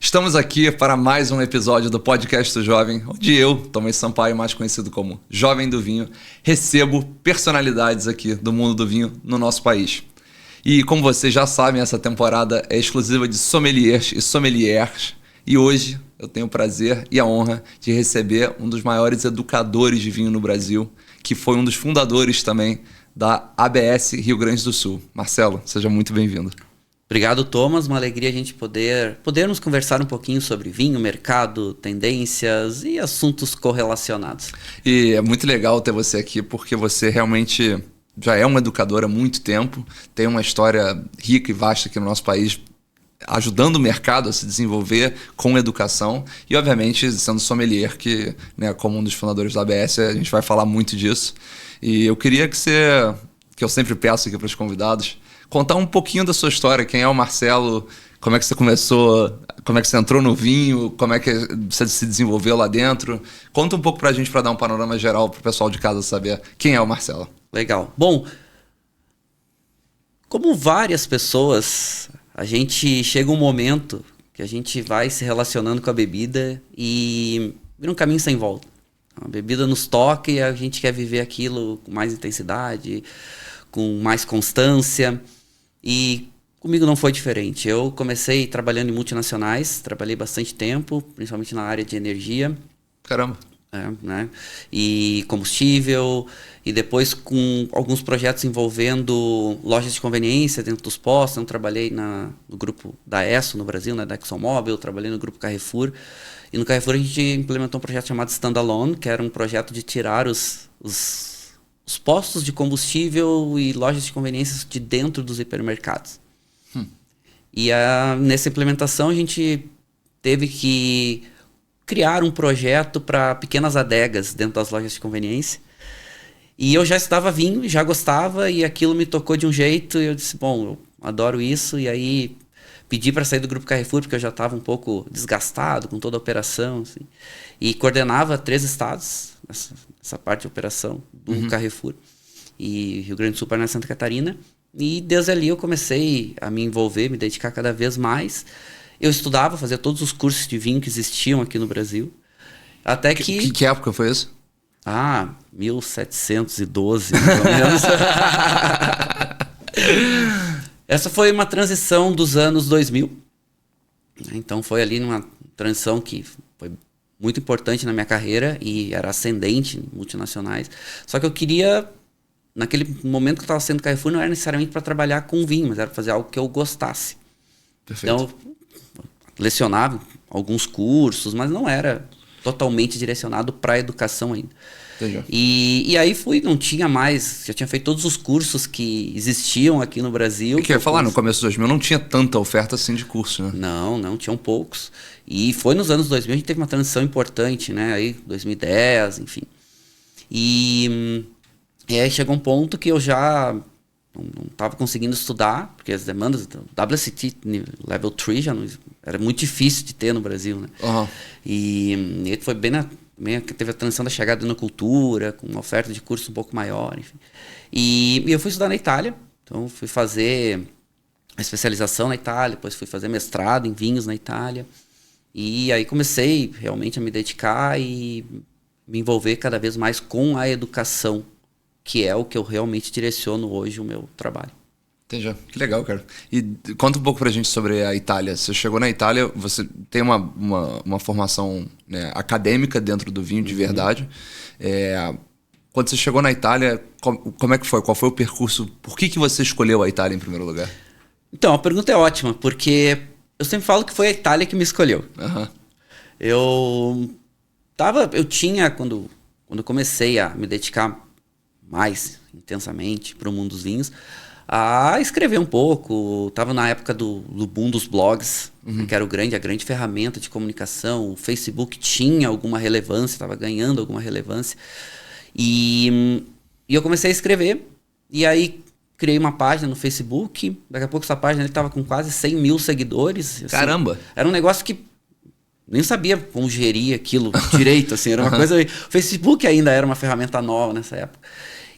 Estamos aqui para mais um episódio do Podcast do Jovem, onde eu, Tomás Sampaio, mais conhecido como Jovem do Vinho, recebo personalidades aqui do mundo do vinho no nosso país. E como vocês já sabem, essa temporada é exclusiva de sommeliers e sommelières. E hoje eu tenho o prazer e a honra de receber um dos maiores educadores de vinho no Brasil, que foi um dos fundadores também da ABS Rio Grande do Sul. Marcelo, seja muito bem-vindo. Obrigado, Thomas. Uma alegria a gente podermos conversar um pouquinho sobre vinho, mercado, tendências e assuntos correlacionados. E é muito legal ter você aqui, porque você realmente já é uma educadora há muito tempo, tem uma história rica e vasta aqui no nosso país, ajudando o mercado a se desenvolver com educação e, obviamente, sendo sommelier, que, né, como um dos fundadores da ABS, a gente vai falar muito disso. E eu queria que eu sempre peço aqui para os convidados, contar um pouquinho da sua história, quem é o Marcelo, como é que você começou, como é que você entrou no vinho, como é que você se desenvolveu lá dentro. Conta um pouco pra gente, para dar um panorama geral pro pessoal de casa saber quem é o Marcelo. Legal. Bom, como várias pessoas, a gente chega um momento que a gente vai se relacionando com a bebida e vira um caminho sem volta. A bebida nos toca e a gente quer viver aquilo com mais intensidade, com mais constância. E comigo não foi diferente. Eu comecei trabalhando em multinacionais, trabalhei bastante tempo, principalmente na área de energia. Caramba! Né? E combustível, e depois com alguns projetos envolvendo lojas de conveniência dentro dos postos. Eu trabalhei no grupo da Esso no Brasil, né, da ExxonMobil, trabalhei no grupo Carrefour. E no Carrefour a gente implementou um projeto chamado Standalone, que era um projeto de tirar os postos de combustível e lojas de conveniência de dentro dos hipermercados. E nessa implementação a gente teve que criar um projeto para pequenas adegas dentro das lojas de conveniência. E eu já estava vinho, já gostava, e aquilo me tocou de um jeito, e eu disse, bom, eu adoro isso, e aí pedi para sair do grupo Carrefour, porque eu já estava um pouco desgastado com toda a operação, assim, e coordenava 3 estados, essa parte de operação do Carrefour, e Rio Grande do Sul, Paraná e Santa Catarina, e desde ali eu comecei a me envolver, me dedicar cada vez mais. Eu estudava, fazia todos os cursos de vinho que existiam aqui no Brasil, até que... Que época foi isso? 1712, mais ou menos. Essa foi uma transição dos anos 2000. Então foi ali numa transição que foi muito importante na minha carreira e era ascendente em multinacionais. Só que eu queria, naquele momento que eu estava sendo Carrefour, não era necessariamente para trabalhar com vinho, mas era fazer algo que eu gostasse. Perfeito. Então, lecionava alguns cursos, mas não era totalmente direcionado para a educação ainda. Entendi. E aí não tinha mais, já tinha feito todos os cursos que existiam aqui no Brasil. O que eu ia falar, no começo dos 2000 não tinha tanta oferta assim de curso, né? Não, tinham poucos. E foi nos anos 2000 a gente teve uma transição importante, né? Aí 2010, enfim. E aí chegou um ponto que eu já não estava conseguindo estudar, porque as demandas do WSET Level 3 já não, era muito difícil de ter no Brasil, né? E foi bem teve a transição da chegada na cultura, com uma oferta de curso um pouco maior, enfim. E eu fui estudar na Itália, então fui fazer a especialização na Itália, depois fui fazer mestrado em vinhos na Itália, e aí comecei realmente a me dedicar e me envolver cada vez mais com a educação, que é o que eu realmente direciono hoje o meu trabalho. Entendi. Que legal, cara. E conta um pouco pra gente sobre a Itália. Você chegou na Itália, você tem uma formação, né, acadêmica dentro do vinho de verdade. Quando você chegou na Itália, como é que foi? Qual foi o percurso? Por que você escolheu a Itália em primeiro lugar? Então, a pergunta é ótima, porque eu sempre falo que foi a Itália que me escolheu. Eu tinha, quando eu comecei a me dedicar mais intensamente para o mundo dos vinhos, a escrever um pouco. Estava na época do boom dos blogs, que era a grande ferramenta de comunicação. O Facebook tinha alguma relevância, estava ganhando alguma relevância. E eu comecei a escrever, e aí criei uma página no Facebook. Daqui a pouco essa página estava com quase 100 mil seguidores. Assim, caramba! Era um negócio que nem sabia como gerir aquilo direito. Assim, era uma coisa... O Facebook ainda era uma ferramenta nova nessa época.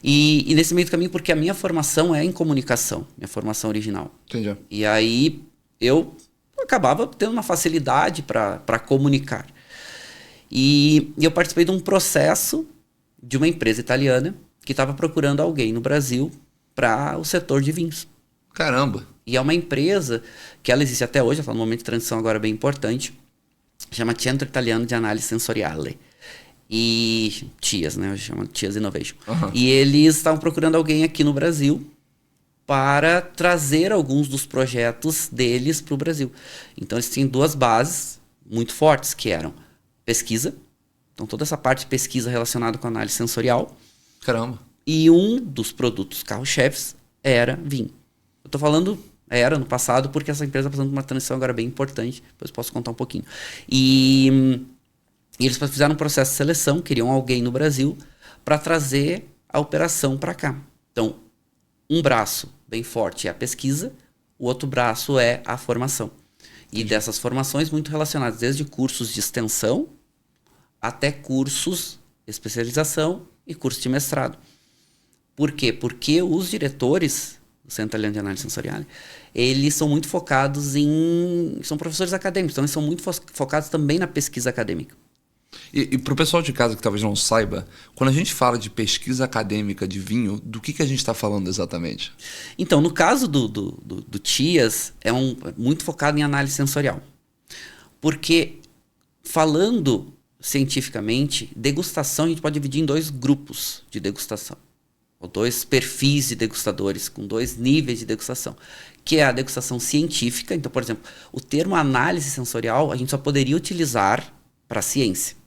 E nesse meio do caminho, porque a minha formação é em comunicação, minha formação original. Entendi. E aí eu acabava tendo uma facilidade para comunicar. E eu participei de um processo de uma empresa italiana que estava procurando alguém no Brasil para o setor de vinhos. Caramba! E é uma empresa que ela existe até hoje, está num momento de transição agora bem importante, chama Centro Italiano de Análise Sensoriale. E TIAS, né? Chama TIAS Innovation. Uhum. E eles estavam procurando alguém aqui no Brasil para trazer alguns dos projetos deles para o Brasil. Então eles tinham duas bases muito fortes, que eram pesquisa, então toda essa parte de pesquisa relacionada com análise sensorial. Caramba! E um dos produtos carro-chefes era vinho. Eu estou falando era no passado porque essa empresa está passando por uma transição agora bem importante, depois posso contar um pouquinho. E eles fizeram um processo de seleção, queriam alguém no Brasil para trazer a operação para cá. Então, um braço bem forte é a pesquisa, o outro braço é a formação. E dessas formações muito relacionadas, desde cursos de extensão até cursos de especialização e cursos de mestrado. Por quê? Porque os diretores do Centro Italiano de Análise Sensorial, eles são muito focados são professores acadêmicos, então eles são muito focados também na pesquisa acadêmica. E para o pessoal de casa que talvez não saiba, quando a gente fala de pesquisa acadêmica de vinho, do que a gente está falando exatamente? Então, no caso do TIAS, é muito focado em análise sensorial. Porque, falando cientificamente, degustação a gente pode dividir em 2 grupos de degustação. Ou 2 perfis de degustadores, com 2 níveis de degustação. Que é a degustação científica. Então, por exemplo, o termo análise sensorial a gente só poderia utilizar para a ciência.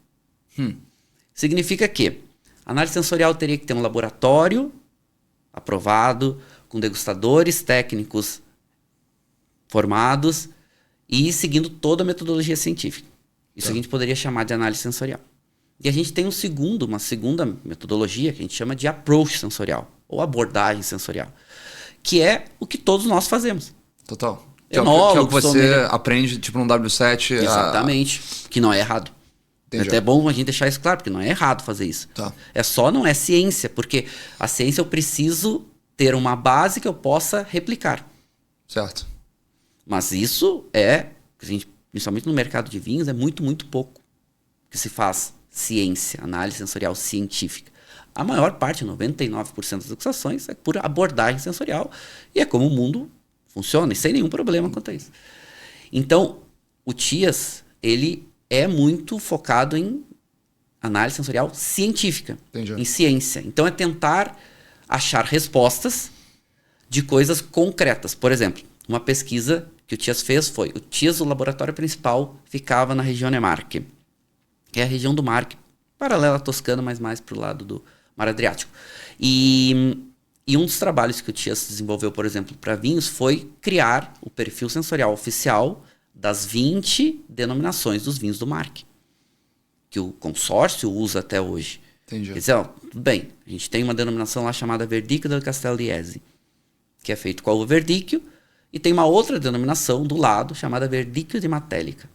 Significa que a análise sensorial teria que ter um laboratório aprovado, com degustadores técnicos formados e seguindo toda a metodologia científica. Isso a gente poderia chamar de análise sensorial. E a gente tem uma segunda metodologia que a gente chama de approach sensorial, ou abordagem sensorial, que é o que todos nós fazemos. Total. Que Enólogo, é o que você aprende tipo no W7. Exatamente. Que não é errado. Entendi. É até bom a gente deixar isso claro, porque não é errado fazer isso. Tá. Não é ciência, porque a ciência eu preciso ter uma base que eu possa replicar. Certo. Mas isso principalmente no mercado de vinhos, é muito, muito pouco que se faz ciência, análise sensorial científica. A maior parte, 99% das degustações, é por abordagem sensorial e é como o mundo funciona, e sem nenhum problema quanto a isso. Então, o TIAS, ele é muito focado em análise sensorial científica, Entendi. em ciência. Então, é tentar achar respostas de coisas concretas. Por exemplo, uma pesquisa que o TIAS fez foi... O TIAS, o laboratório principal, ficava na região Marche, que é a região do Marche, paralela à Toscana, mas mais para o lado do Mar Adriático. E um dos trabalhos que o TIAS desenvolveu, por exemplo, para vinhos, foi criar o perfil sensorial oficial das 20 denominações dos vinhos do Marche, que o consórcio usa até hoje. Entendi. Quer dizer, tudo bem, a gente tem uma denominação lá chamada Verdicchio del Castelliese, que é feito com a uva Verdicchio, e tem uma outra denominação do lado chamada Verdicchio di Matelica,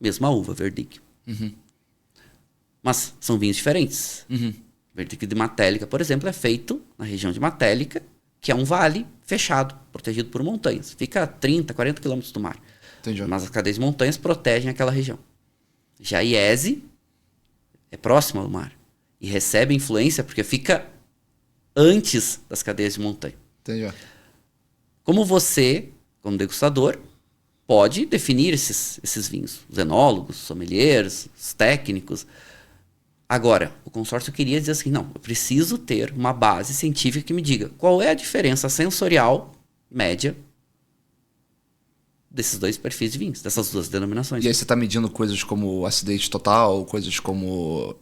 mesma uva, Verdicchio. Uhum. Mas são vinhos diferentes. Uhum. Verdicchio di Matelica, por exemplo, é feito na região de Matelica, que é um vale fechado, protegido por montanhas. Fica a 30, 40 quilômetros do mar. Entendi. Mas as cadeias de montanhas protegem aquela região. Já Iese é próximo ao mar e recebe influência porque fica antes das cadeias de montanha. Entendi. Como você, como degustador, pode definir esses vinhos. Os enólogos, os sommeliers, os técnicos. Agora, o consórcio queria dizer assim, não, eu preciso ter uma base científica que me diga qual é a diferença sensorial média desses 2 perfis de vinhos, dessas 2 denominações. E aí você está medindo coisas como acidez total, coisas como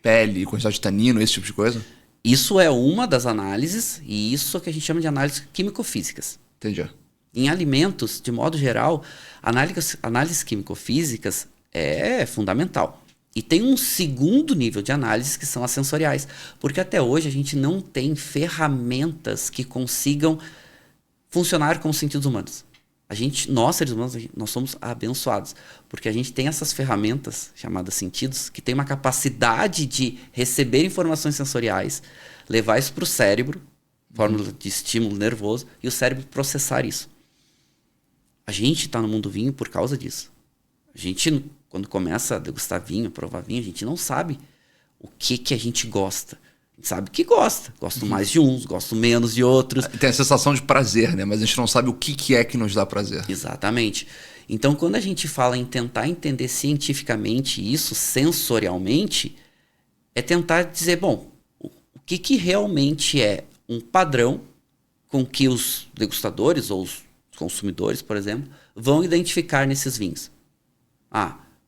pele, quantidade de tanino, esse tipo de coisa? Isso é uma das análises, e isso é o que a gente chama de análises químico-físicas. Entendi. Em alimentos, de modo geral, análises químico-físicas é fundamental. E tem um segundo nível de análises que são as sensoriais, porque até hoje a gente não tem ferramentas que consigam funcionar com os sentidos humanos. Nós, seres humanos, nós somos abençoados, porque a gente tem essas ferramentas, chamadas sentidos, que tem uma capacidade de receber informações sensoriais, levar isso para o cérebro, fórmula de estímulo nervoso, e o cérebro processar isso. A gente está no mundo do vinho por causa disso. A gente, quando começa a degustar vinho, provar vinho, a gente não sabe o que a gente gosta. A gente sabe que gosta. Gosto mais de uns, gosto menos de outros. Tem a sensação de prazer, né? Mas a gente não sabe o que é que nos dá prazer. Exatamente. Então, quando a gente fala em tentar entender cientificamente isso, sensorialmente, é tentar dizer, bom, o que realmente é um padrão com que os degustadores ou os consumidores, por exemplo, vão identificar nesses vinhos.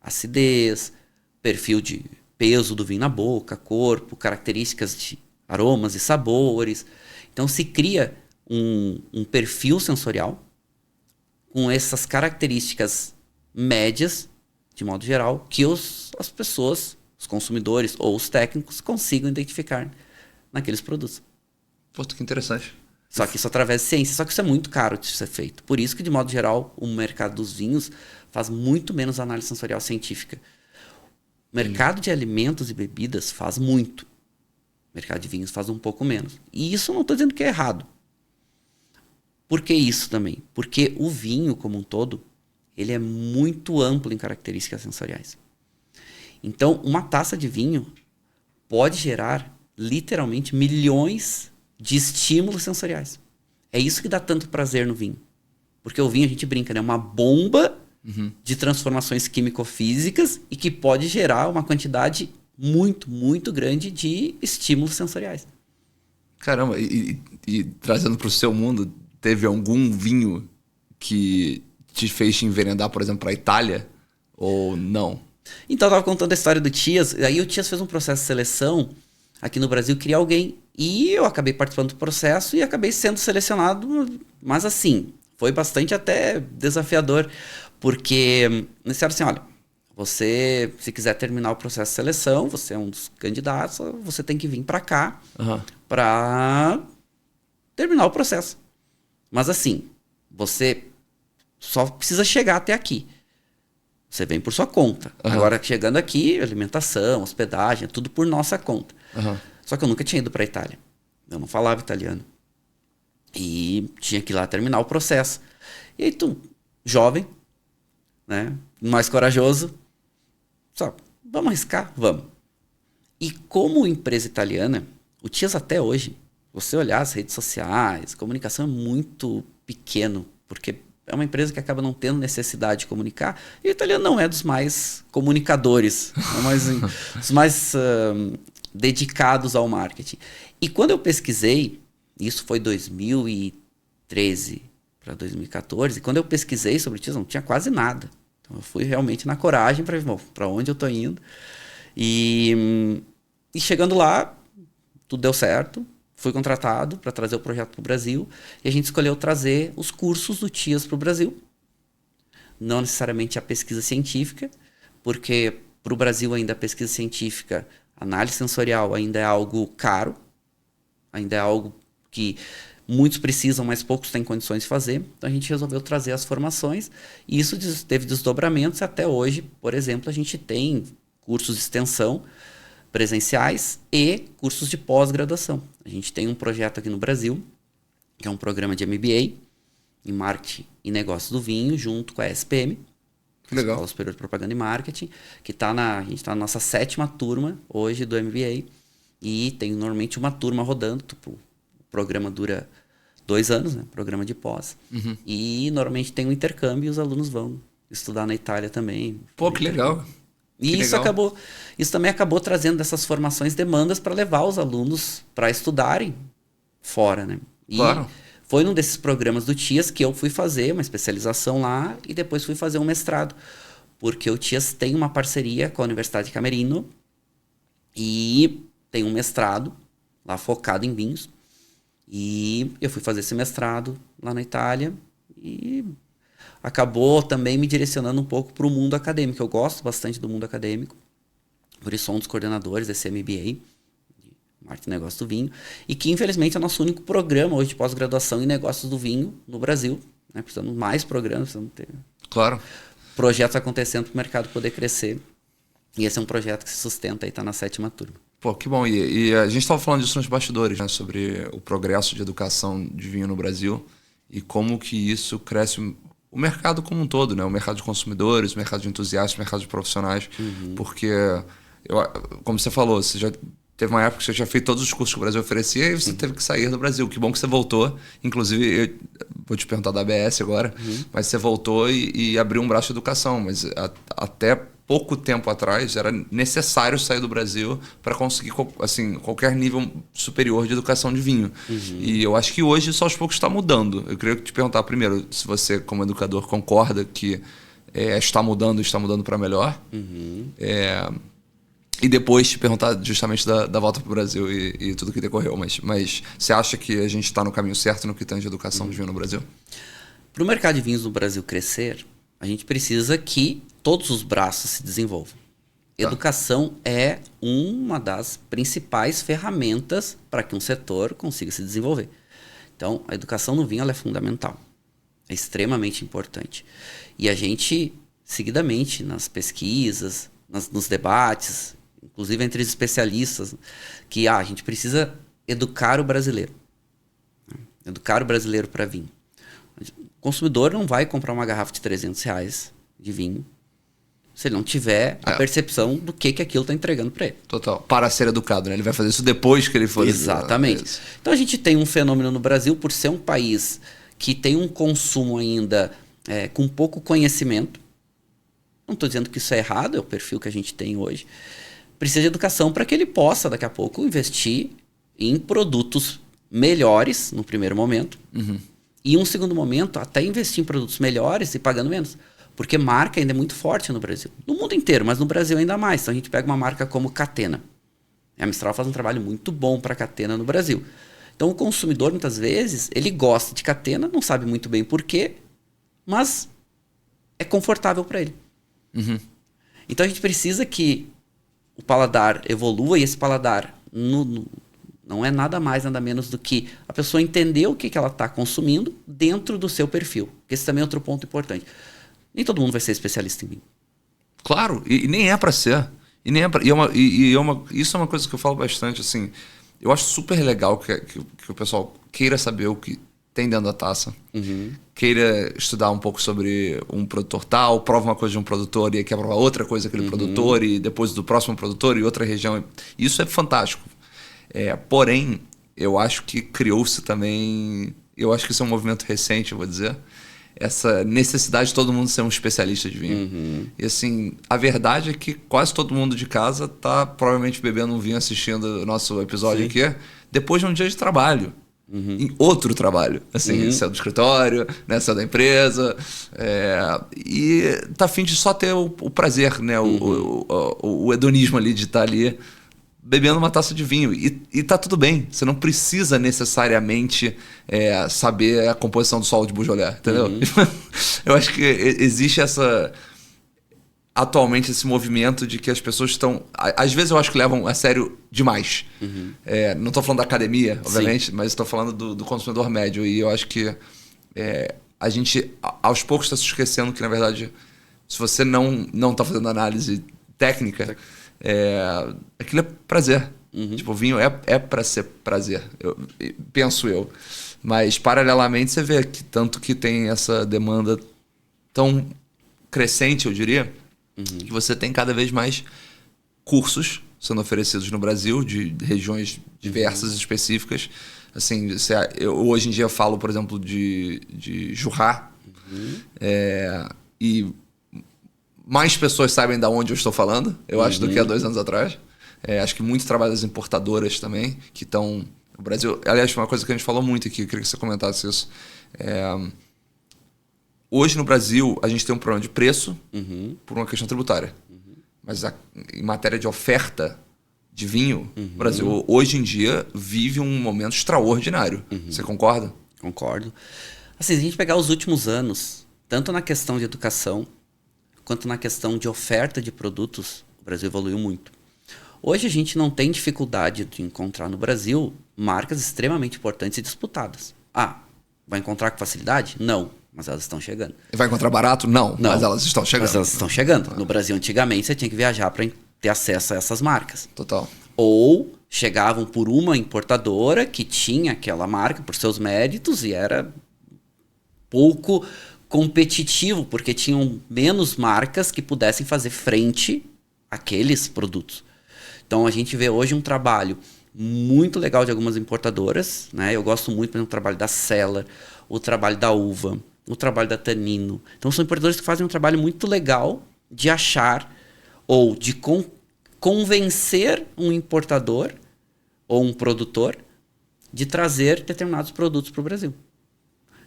Acidez, perfil de peso do vinho na boca, corpo, características de aromas e sabores. Então se cria um perfil sensorial com essas características médias, de modo geral, que as pessoas, os consumidores ou os técnicos consigam identificar naqueles produtos. Pô, que interessante. Só que isso através de ciência. Só que isso é muito caro de ser feito. Por isso que, de modo geral, o mercado dos vinhos faz muito menos análise sensorial científica. O mercado de alimentos e bebidas faz muito. O mercado de vinhos faz um pouco menos. E isso eu não estou dizendo que é errado. Por que isso também? Porque o vinho, como um todo, ele é muito amplo em características sensoriais. Então, uma taça de vinho pode gerar, literalmente, milhões de estímulos sensoriais. É isso que dá tanto prazer no vinho. Porque o vinho, a gente brinca, né? É uma bomba de transformações químico-físicas e que pode gerar uma quantidade muito, muito grande de estímulos sensoriais. Caramba, e trazendo para o seu mundo, teve algum vinho que te fez te enveredar, por exemplo, para a Itália? Ou não? Então, eu estava contando a história do Tias. Aí o Tias fez um processo de seleção aqui no Brasil, queria alguém. E eu acabei participando do processo e acabei sendo selecionado. Mas assim, foi bastante até desafiador. Porque me disseram assim, olha, você, se quiser terminar o processo de seleção, você é um dos candidatos, você tem que vir para cá para terminar o processo. Mas assim, você só precisa chegar até aqui. Você vem por sua conta. Agora, chegando aqui, alimentação, hospedagem, tudo por nossa conta. Só que eu nunca tinha ido para a Itália. Eu não falava italiano. E tinha que ir lá terminar o processo. E aí tu, jovem, né, mais corajoso, só, vamos arriscar? Vamos. E como empresa italiana, o Tias até hoje, você olhar as redes sociais, a comunicação é muito pequeno, porque é uma empresa que acaba não tendo necessidade de comunicar, e o italiano não é dos mais comunicadores, dos mais dedicados ao marketing. E quando eu pesquisei, isso foi 2013 para 2014, e quando eu pesquisei sobre o Tias, não tinha quase nada. Então eu fui realmente na coragem para ver, para onde eu estou indo. E chegando lá, tudo deu certo. Fui contratado para trazer o projeto para o Brasil e a gente escolheu trazer os cursos do Tias para o Brasil. Não necessariamente a pesquisa científica, porque para o Brasil ainda a pesquisa científica, análise sensorial ainda é algo caro, ainda é algo que muitos precisam, mas poucos têm condições de fazer. Então a gente resolveu trazer as formações e isso teve desdobramentos. Até hoje, por exemplo, a gente tem cursos de extensão presenciais e cursos de pós-graduação. A gente tem um projeto aqui no Brasil, que é um programa de MBA em Marketing e Negócios do Vinho, junto com a SPM, Legal. Escola Superior de Propaganda e Marketing, que a gente está na nossa 7ª turma hoje do MBA e tem normalmente uma turma rodando. O programa dura 2 anos, né? Programa de pós. E normalmente tem um intercâmbio e os alunos vão estudar na Itália também. Pô, que legal. E isso também acabou trazendo dessas formações demandas para levar os alunos para estudarem fora, né? E claro. Foi num desses programas do Tias que eu fui fazer uma especialização lá e depois fui fazer um mestrado. Porque o Tias tem uma parceria com a Universidade de Camerino e tem um mestrado lá focado em vinhos. E eu fui fazer esse mestrado lá na Itália e acabou também me direcionando um pouco para o mundo acadêmico. Eu gosto bastante do mundo acadêmico, por isso sou um dos coordenadores desse MBA, de Marketing e Negócios do Vinho, e que infelizmente é o nosso único programa hoje de pós-graduação em negócios do vinho no Brasil. Né? Precisamos de mais programas, precisamos ter projetos acontecendo para o mercado poder crescer. E esse é um projeto que se sustenta e está na 7ª turma. Pô, que bom. E a gente estava falando disso nos bastidores, né? Sobre o progresso de educação de vinho no Brasil e como que isso cresce o mercado como um todo, né? O mercado de consumidores, o mercado de entusiastas, o mercado de profissionais. Porque, como você falou, você já teve uma época que você já fez todos os cursos que o Brasil oferecia e você teve que sair do Brasil. Que bom que você voltou. Inclusive, eu vou te perguntar da ABS agora, mas você voltou e abriu um braço de educação. Mas até pouco tempo atrás era necessário sair do Brasil para conseguir assim, qualquer nível superior de educação de vinho. E eu acho que hoje isso aos poucos está mudando. Eu queria te perguntar primeiro se você, como educador, concorda que está mudando para melhor. E depois te perguntar justamente da volta para o Brasil e tudo que decorreu. Mas você acha que a gente está no caminho certo no que tange educação de vinho no Brasil? Para o mercado de vinhos no Brasil crescer, a gente precisa que todos os braços se desenvolvam. Educação é uma das principais ferramentas para que um setor consiga se desenvolver. Então, a educação no vinho ela é fundamental. É extremamente importante. E a gente, seguidamente, nas pesquisas, nos debates, inclusive entre os especialistas, que a gente precisa educar o brasileiro. Educar o brasileiro para vinho. O consumidor não vai comprar uma garrafa de R$300 de vinho se ele não tiver a percepção do que aquilo está entregando para ele. Total. Para ser educado, né? Ele vai fazer isso depois que ele for... Exatamente. Então a gente tem um fenômeno no Brasil, por ser um país que tem um consumo ainda com pouco conhecimento. Não estou dizendo que isso é errado, é o perfil que a gente tem hoje. Precisa de educação para que ele possa, daqui a pouco, investir em produtos melhores no primeiro momento. E em um segundo momento, até investir em produtos melhores e pagando menos. Porque marca ainda é muito forte no Brasil. No mundo inteiro, mas no Brasil ainda mais. Então a gente pega uma marca como Catena. A Mistral faz um trabalho muito bom para a Catena no Brasil. Então o consumidor, muitas vezes, ele gosta de Catena, não sabe muito bem por quê, mas é confortável para ele. Então a gente precisa que o paladar evolua, e esse paladar não é nada mais, nada menos do que a pessoa entender o que ela está consumindo dentro do seu perfil. Esse também é outro ponto importante. Nem todo mundo vai ser especialista em vinho. Claro, e nem é para ser. Isso é uma coisa que eu falo bastante. Assim, eu acho super legal que o pessoal queira saber o que tem dentro da taça. Queira estudar um pouco sobre um produtor tal, prova uma coisa de um produtor e quer provar outra coisa daquele produtor, e depois do próximo produtor e outra região. Isso é fantástico. Porém, eu acho que criou-se também... Eu acho que isso é um movimento recente, eu vou dizer. Essa necessidade de todo mundo ser um especialista de vinho. E assim, a verdade é que quase todo mundo de casa tá provavelmente bebendo um vinho, assistindo o nosso episódio aqui, depois de um dia de trabalho. Em outro trabalho. Assim, saiu do escritório, né, saiu da empresa. E tá afim de só ter o prazer, né? O hedonismo ali de estar ali bebendo uma taça de vinho. E tá tudo bem. Você não precisa necessariamente saber a composição do solo de Beaujolais, entendeu? Eu acho que existe atualmente esse movimento de que as pessoas estão... Às vezes eu acho que levam a sério demais. Não estou falando da academia, obviamente, mas estou falando do consumidor médio. E eu acho que a gente, aos poucos, está se esquecendo que, na verdade, se você não está fazendo análise técnica... aquilo é prazer. Tipo, o vinho é para ser prazer, penso eu. Mas paralelamente você vê que tanto que tem essa demanda tão crescente, eu diria, que você tem cada vez mais cursos sendo oferecidos no Brasil, de regiões diversas e específicas. Assim, eu hoje em dia falo, por exemplo, de Jurá, e mais pessoas sabem de onde eu estou falando, eu acho, do que há 2 anos atrás. Acho que muito trabalho das importadoras também, que estão... O Brasil... Aliás, uma coisa que a gente falou muito aqui, eu queria que você comentasse isso. Hoje no Brasil, a gente tem um problema de preço por uma questão tributária. Mas em matéria de oferta de vinho, o Brasil hoje em dia vive um momento extraordinário. Você concorda? Concordo. Assim, se a gente pegar os últimos anos, tanto na questão de educação, quanto na questão de oferta de produtos, o Brasil evoluiu muito. Hoje a gente não tem dificuldade de encontrar no Brasil marcas extremamente importantes e disputadas. Vai encontrar com facilidade? Não, mas elas estão chegando. Vai encontrar barato? Não, mas elas estão chegando. Mas elas estão chegando. No Brasil, antigamente, você tinha que viajar para ter acesso a essas marcas. Total. Ou chegavam por uma importadora que tinha aquela marca por seus méritos e era pouco competitivo, porque tinham menos marcas que pudessem fazer frente àqueles produtos. Então a gente vê hoje um trabalho muito legal de algumas importadoras, né? Eu gosto muito do trabalho da Cellar, o trabalho da Uva, o trabalho da Tanino. Então são importadores que fazem um trabalho muito legal de achar ou de convencer um importador ou um produtor de trazer determinados produtos para o Brasil.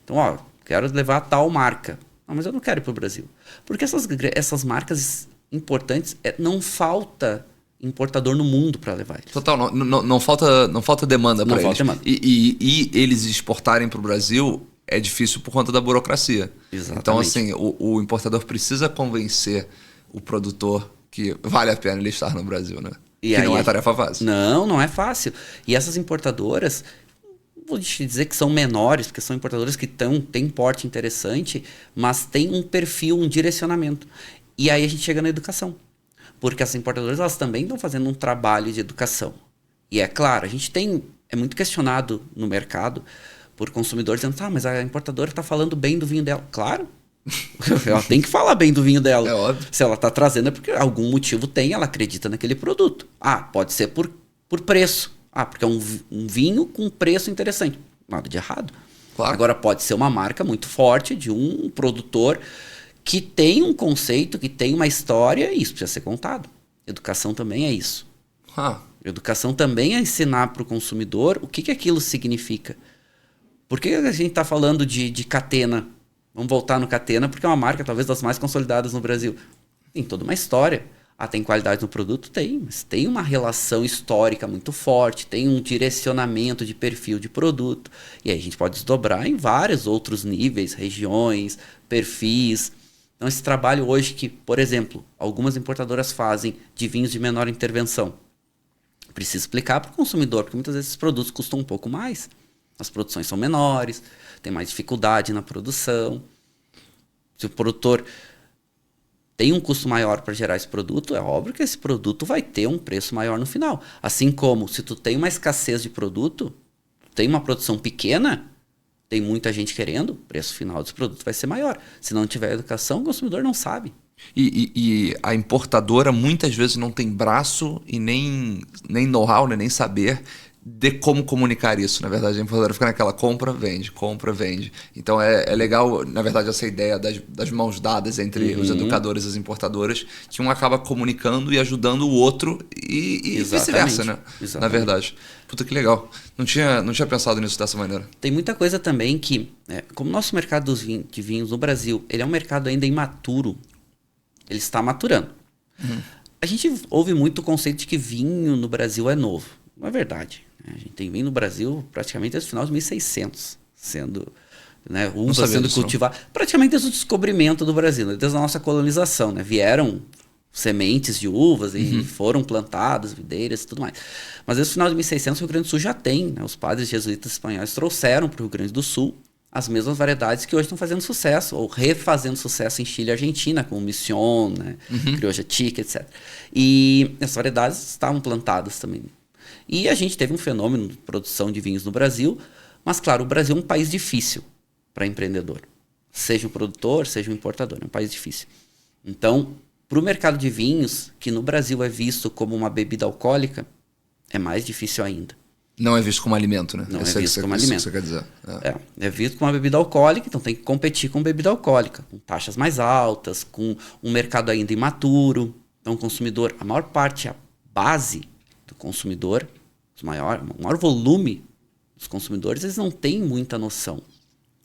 Então, quero levar tal marca. Não, mas eu não quero ir para o Brasil. Porque essas marcas importantes, não falta importador no mundo para levar eles. Total, não falta demanda para eles. Demanda. E eles exportarem para o Brasil é difícil por conta da burocracia. Exatamente. Então, assim, o importador precisa convencer o produtor que vale a pena ele estar no Brasil, né? E que não é tarefa fácil. Não é fácil. E essas importadoras, vou te dizer que são menores, porque são importadoras que têm porte interessante, mas têm um perfil, um direcionamento. E aí a gente chega na educação. Porque essas importadoras, elas também estão fazendo um trabalho de educação. E é claro, a gente é muito questionado no mercado por consumidores dizendo, mas a importadora está falando bem do vinho dela. Claro, ela tem que falar bem do vinho dela. É óbvio. Se ela está trazendo é porque algum motivo tem, ela acredita naquele produto. Pode ser por preço. Porque é um vinho com preço interessante. Nada de errado. Claro. Agora pode ser uma marca muito forte de um produtor que tem um conceito, que tem uma história, e isso precisa ser contado. Educação também é isso. Educação também é ensinar para o consumidor o que aquilo significa. Por que a gente está falando de Catena? Vamos voltar no Catena, porque é uma marca talvez das mais consolidadas no Brasil. Tem toda uma história. Tem qualidade no produto? Tem, mas tem uma relação histórica muito forte, tem um direcionamento de perfil de produto. E aí a gente pode desdobrar em vários outros níveis, regiões, perfis. Então esse trabalho hoje que, por exemplo, algumas importadoras fazem de vinhos de menor intervenção. Precisa explicar para o consumidor, porque muitas vezes esses produtos custam um pouco mais. As produções são menores, tem mais dificuldade na produção. Se o produtor tem um custo maior para gerar esse produto, é óbvio que esse produto vai ter um preço maior no final. Assim como se tu tem uma escassez de produto, tem uma produção pequena, tem muita gente querendo, o preço final desse produto vai ser maior. Se não tiver educação, o consumidor não sabe. E a importadora muitas vezes não tem braço e nem know-how, né, nem saber de como comunicar isso. Na verdade, a importadora fica naquela compra, vende. Então é legal, na verdade, essa ideia das mãos dadas entre os educadores e as importadoras, que um acaba comunicando e ajudando o outro e vice-versa, né? Exatamente. Na verdade. Puta, que legal. Não tinha pensado nisso dessa maneira. Tem muita coisa também que, como o nosso mercado de vinhos no Brasil, ele é um mercado ainda imaturo. Ele está maturando. A gente ouve muito o conceito de que vinho no Brasil é novo. Não é verdade. A gente tem vinho no Brasil praticamente desde o final de 1600, sendo, uva sendo cultivada. Praticamente desde o descobrimento do Brasil, desde a nossa colonização. Vieram sementes de uvas e foram plantadas, videiras e tudo mais. Mas desde o final de 1600 o Rio Grande do Sul já tem. Os padres jesuítas espanhóis trouxeram para o Rio Grande do Sul as mesmas variedades que hoje estão fazendo sucesso, ou refazendo sucesso em Chile e Argentina, como Mission, Criolla Chica, etc. E essas variedades estavam plantadas também. E a gente teve um fenômeno de produção de vinhos no Brasil, mas claro, o Brasil é um país difícil para empreendedor. Seja um produtor, seja um importador, é um país difícil. Então, para o mercado de vinhos, que no Brasil é visto como uma bebida alcoólica, é mais difícil ainda. Não é visto como alimento, né? Não é visto como alimento. Isso que você quer dizer. É visto como uma bebida alcoólica, então tem que competir com bebida alcoólica, com taxas mais altas, com um mercado ainda imaturo. Então, o consumidor, a maior parte, a base do consumidor, o maior volume dos consumidores, eles não têm muita noção.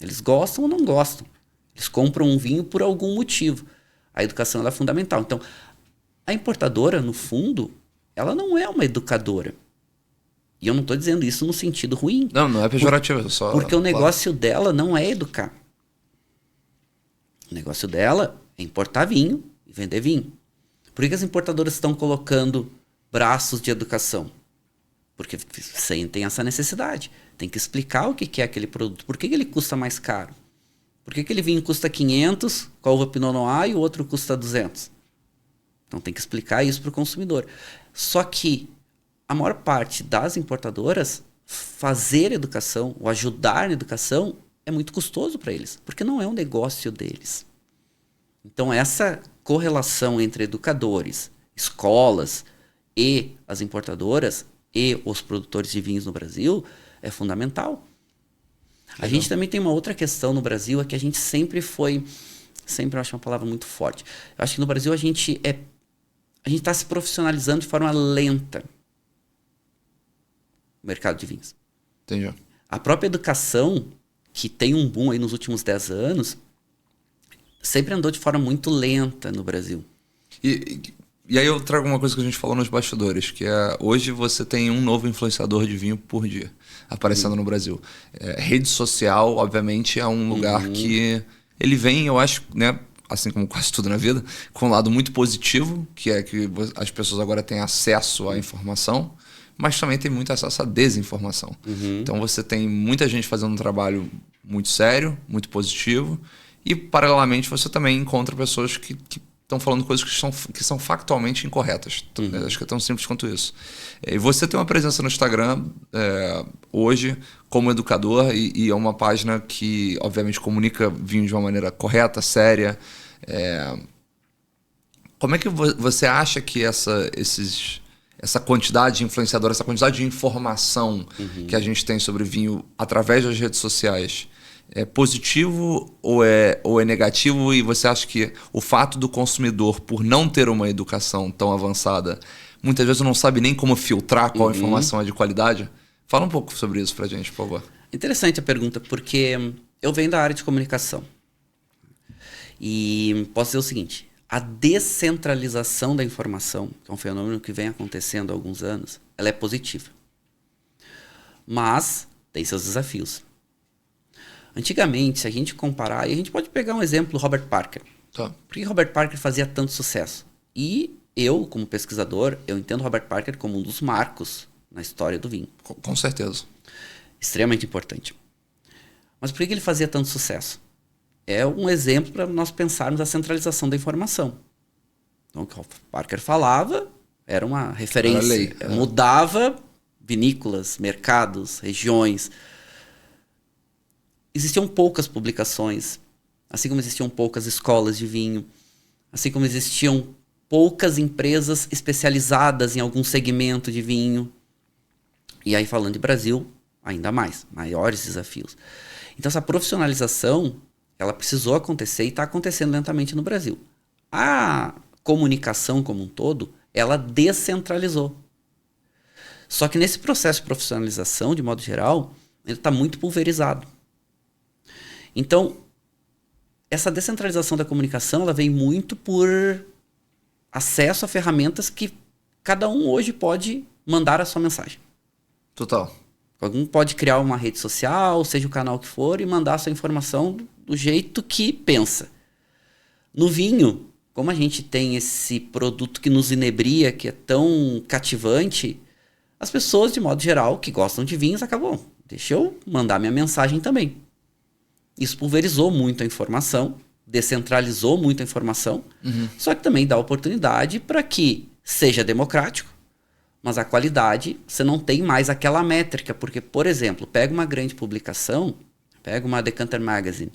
Eles gostam ou não gostam. Eles compram um vinho por algum motivo. A educação ela é fundamental. Então, a importadora, no fundo, ela não é uma educadora. E eu não estou dizendo isso no sentido ruim. Não é pejorativo. Porque o negócio dela não é educar. O negócio dela é importar vinho e vender vinho. Por que as importadoras estão colocando braços de educação? Porque sentem essa necessidade. Tem que explicar o que é aquele produto. Por que ele custa mais caro? Por que aquele vinho custa 500 com a uva Pinot Noir e o outro custa 200? Então tem que explicar isso para o consumidor. Só que a maior parte das importadoras fazer educação ou ajudar na educação é muito custoso para eles, porque não é um negócio deles. Então, essa correlação entre educadores, escolas e as importadoras e os produtores de vinhos no Brasil é fundamental. A gente também tem uma outra questão no Brasil, é que a gente sempre eu acho uma palavra muito forte. Eu acho que no Brasil a gente está se profissionalizando de forma lenta no mercado de vinhos. Entendi. A própria educação, que tem um boom aí nos últimos 10 anos, sempre andou de forma muito lenta no Brasil. E aí eu trago uma coisa que a gente falou nos bastidores, que é hoje você tem um novo influenciador de vinho por dia aparecendo no Brasil. Rede social, obviamente, é um lugar que ele vem, eu acho, né, assim como quase tudo na vida, com um lado muito positivo, que é que as pessoas agora têm acesso à informação, mas também tem muito acesso à desinformação. Então você tem muita gente fazendo um trabalho muito sério, muito positivo, e paralelamente você também encontra pessoas que estão falando coisas que são factualmente incorretas. Acho que é tão simples quanto isso. E você tem uma presença no Instagram hoje como educador e é uma página que obviamente comunica vinho de uma maneira correta, séria. Como é que você acha que essa quantidade de influenciador, essa quantidade de informação que a gente tem sobre vinho através das redes sociais é positivo ou é negativo? E você acha que o fato do consumidor, por não ter uma educação tão avançada, muitas vezes não sabe nem como filtrar qual informação é de qualidade? Fala um pouco sobre isso pra gente, por favor. Interessante a pergunta, porque eu venho da área de comunicação. E posso dizer o seguinte: a descentralização da informação, que é um fenômeno que vem acontecendo há alguns anos, ela é positiva. Mas tem seus desafios. Antigamente, se a gente comparar, e a gente pode pegar um exemplo, Robert Parker. Tá. Por que Robert Parker fazia tanto sucesso? E eu, como pesquisador, eu entendo Robert Parker como um dos marcos na história do vinho. Com certeza. Extremamente importante. Mas por que ele fazia tanto sucesso? É um exemplo para nós pensarmos a centralização da informação. Então, o que o Parker falava era uma referência. Era lei. Mudava vinícolas, mercados, regiões. Existiam poucas publicações, assim como existiam poucas escolas de vinho, assim como existiam poucas empresas especializadas em algum segmento de vinho. E aí, falando de Brasil, ainda mais, maiores desafios. Então, essa profissionalização, ela precisou acontecer e está acontecendo lentamente no Brasil. A comunicação como um todo, ela descentralizou. Só que nesse processo de profissionalização, de modo geral, ele está muito pulverizado. Então, essa descentralização da comunicação, ela vem muito por acesso a ferramentas que cada um hoje pode mandar a sua mensagem. Total. Algum pode criar uma rede social, seja o canal que for, e mandar a sua informação do jeito que pensa. No vinho, como a gente tem esse produto que nos inebria, que é tão cativante, as pessoas, de modo geral, que gostam de vinhos, acabam, deixa eu mandar minha mensagem também. Isso pulverizou muito a informação, descentralizou muito a informação, só que também dá oportunidade para que seja democrático, mas a qualidade, você não tem mais aquela métrica, porque, por exemplo, pega uma grande publicação, pega uma Decanter Magazine,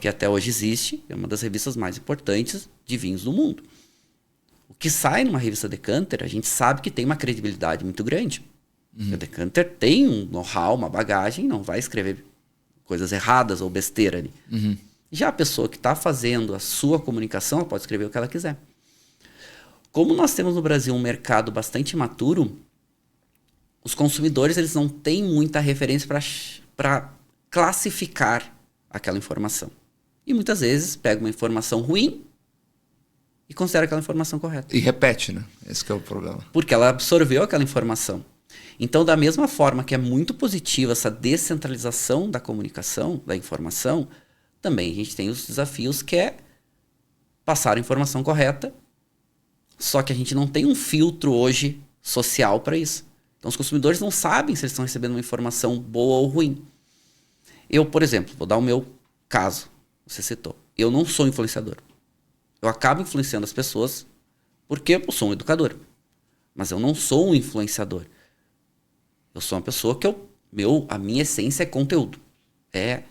que até hoje existe, é uma das revistas mais importantes de vinhos do mundo. O que sai numa revista Decanter, a gente sabe que tem uma credibilidade muito grande. A Decanter tem um know-how, uma bagagem, não vai escrever coisas erradas ou besteira ali. Já a pessoa que está fazendo a sua comunicação, ela pode escrever o que ela quiser. Como nós temos no Brasil um mercado bastante maturo, os consumidores eles não têm muita referência para classificar aquela informação. E muitas vezes pega uma informação ruim e considera aquela informação correta. E repete, né? Esse que é o problema. Porque ela absorveu aquela informação. Então, da mesma forma que é muito positiva essa descentralização da comunicação, da informação, também a gente tem os desafios que é passar a informação correta, só que a gente não tem um filtro hoje social para isso. Então, os consumidores não sabem se eles estão recebendo uma informação boa ou ruim. Eu, por exemplo, vou dar o meu caso, você citou. Eu não sou influenciador. Eu acabo influenciando as pessoas porque eu sou um educador. Mas eu não sou um influenciador. Eu sou uma pessoa que a minha essência é conteúdo. É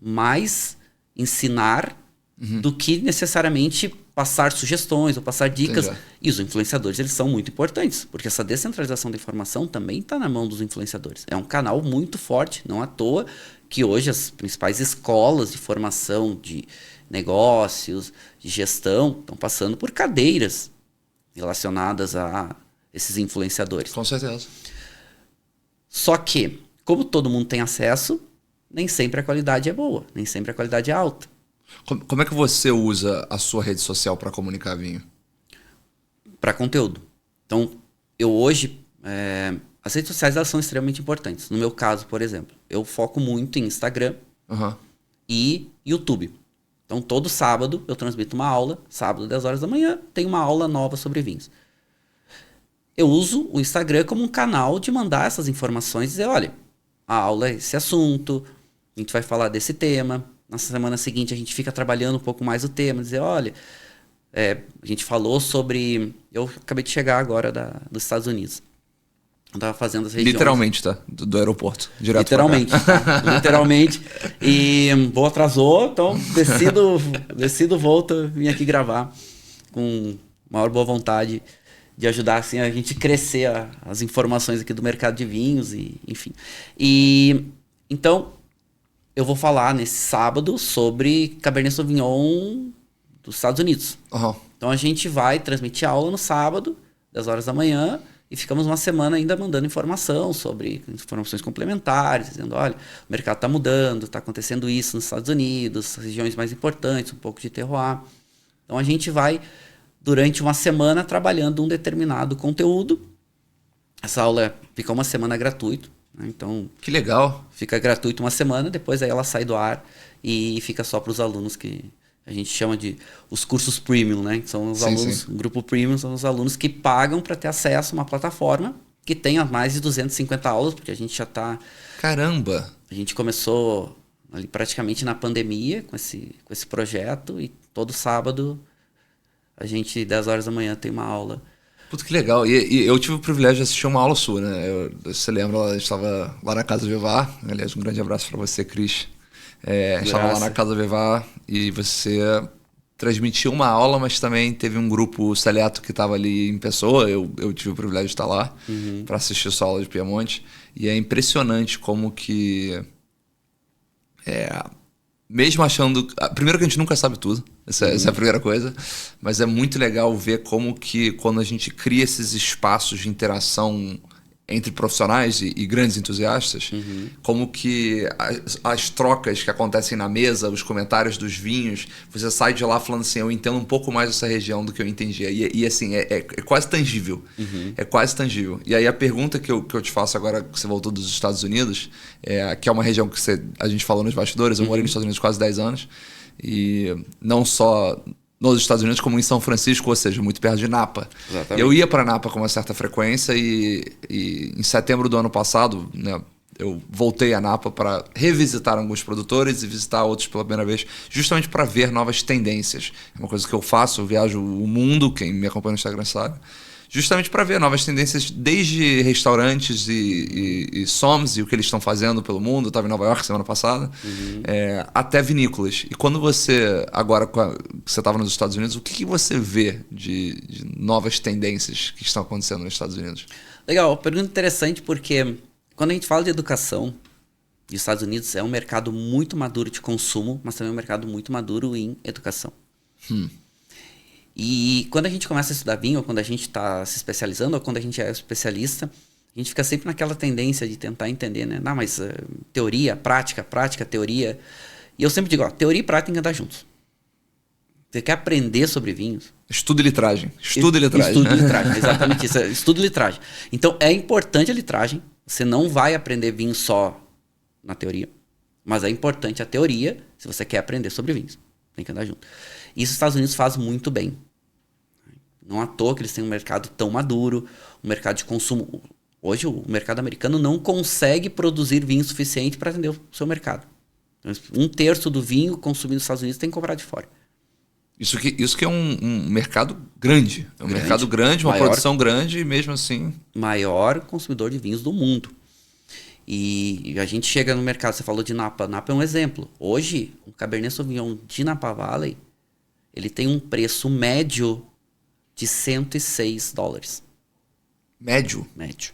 mais ensinar do que necessariamente passar sugestões ou passar dicas. Entendi. E os influenciadores, eles são muito importantes, porque essa descentralização da informação também está na mão dos influenciadores. É um canal muito forte, não à toa que hoje as principais escolas de formação de negócios, de gestão, estão passando por cadeiras relacionadas a esses influenciadores. Com certeza. Só que, como todo mundo tem acesso, nem sempre a qualidade é boa, nem sempre a qualidade é alta. Como é que você usa a sua rede social para comunicar vinho? Para conteúdo. Então, eu hoje... as redes sociais, elas são extremamente importantes. No meu caso, por exemplo, eu foco muito em Instagram e YouTube. Então, todo sábado eu transmito uma aula. Sábado, 10 horas da manhã, tem uma aula nova sobre vinhos. Eu uso o Instagram como um canal de mandar essas informações e dizer, olha, a aula é esse assunto, a gente vai falar desse tema. Na semana seguinte, a gente fica trabalhando um pouco mais o tema. Dizer, olha, a gente falou sobre... Eu acabei de chegar agora dos Estados Unidos. Eu estava fazendo as regiões... Literalmente, tá? Do aeroporto, direto literalmente, literalmente. E voo atrasou, então descido, volto, vim aqui gravar com maior boa vontade de ajudar assim, a gente crescer as informações aqui do mercado de vinhos, e enfim. E então, eu vou falar nesse sábado sobre Cabernet Sauvignon dos Estados Unidos. Então, a gente vai transmitir aula no sábado, 10 horas da manhã, e ficamos uma semana ainda mandando informações complementares, dizendo, olha, o mercado está mudando, está acontecendo isso nos Estados Unidos, as regiões mais importantes, um pouco de terroir. Então, a gente vai, durante uma semana, trabalhando um determinado conteúdo. Essa aula fica uma semana gratuito, né? Então... Que legal! Fica gratuito uma semana, depois aí ela sai do ar e fica só para os alunos que... A gente chama de os cursos premium, né? São os alunos, o grupo premium são os alunos que pagam para ter acesso a uma plataforma que tenha mais de 250 aulas, porque a gente já está... Caramba! A gente começou ali praticamente na pandemia com esse projeto, e todo sábado a gente, 10 horas da manhã, tem uma aula. Puta, que legal. E eu tive o privilégio de assistir uma aula sua, né? Você lembra, eu estava lá na Casa Vivar. Aliás, um grande abraço para você, Cris. Estava lá na Casa Vivar e você transmitiu uma aula, mas também teve um grupo seleto que estava ali em pessoa. Eu tive o privilégio de estar lá para assistir sua aula de Piemonte. E é impressionante como que... mesmo achando... Primeiro que a gente nunca sabe tudo. Essa é a primeira coisa. Mas é muito legal ver como que quando a gente cria esses espaços de interação entre profissionais e grandes entusiastas, como que as trocas que acontecem na mesa, os comentários dos vinhos, você sai de lá falando assim, eu entendo um pouco mais essa região do que eu entendia. E assim, é quase tangível. É quase tangível. E aí a pergunta que eu te faço agora, que você voltou dos Estados Unidos, que é uma região que a gente falou nos bastidores, eu morei nos Estados Unidos quase 10 anos, e não só nos Estados Unidos, como em São Francisco, ou seja, muito perto de Napa. Exatamente. Eu ia para Napa com uma certa frequência e em setembro do ano passado, né, eu voltei a Napa para revisitar alguns produtores e visitar outros pela primeira vez, justamente para ver novas tendências. É uma coisa que eu faço, eu viajo o mundo, quem me acompanha no Instagram sabe, justamente para ver novas tendências, desde restaurantes e somms e o que eles estão fazendo pelo mundo. Eu estava em Nova York semana passada, até vinícolas. E quando você, agora que você estava nos Estados Unidos, o que você vê de novas tendências que estão acontecendo nos Estados Unidos? Legal, pergunta interessante, porque quando a gente fala de educação, os Estados Unidos é um mercado muito maduro de consumo, mas também é um mercado muito maduro em educação. E quando a gente começa a estudar vinho, ou quando a gente está se especializando, ou quando a gente é especialista, a gente fica sempre naquela tendência de tentar entender, né? Não, mas teoria, prática, teoria. E eu sempre digo, teoria e prática tem que andar juntos. Você quer aprender sobre vinhos? Estudo e litragem. Estudo e litragem, exatamente isso. Estudo e litragem. Então, é importante a litragem. Você não vai aprender vinho só na teoria. Mas é importante a teoria se você quer aprender sobre vinhos. Tem que andar junto. Isso os Estados Unidos faz muito bem. Não à toa que eles têm um mercado tão maduro, um mercado de consumo. Hoje o mercado americano não consegue produzir vinho suficiente para atender o seu mercado. Então, 1/3 do vinho consumido nos Estados Unidos tem que comprar de fora. Isso que é um mercado grande. É um mercado grande, uma produção grande e mesmo assim... Maior consumidor de vinhos do mundo. E a gente chega no mercado, você falou de Napa. Napa é um exemplo. Hoje, um Cabernet Sauvignon de Napa Valley, ele tem um preço médio de $106. Médio? Médio.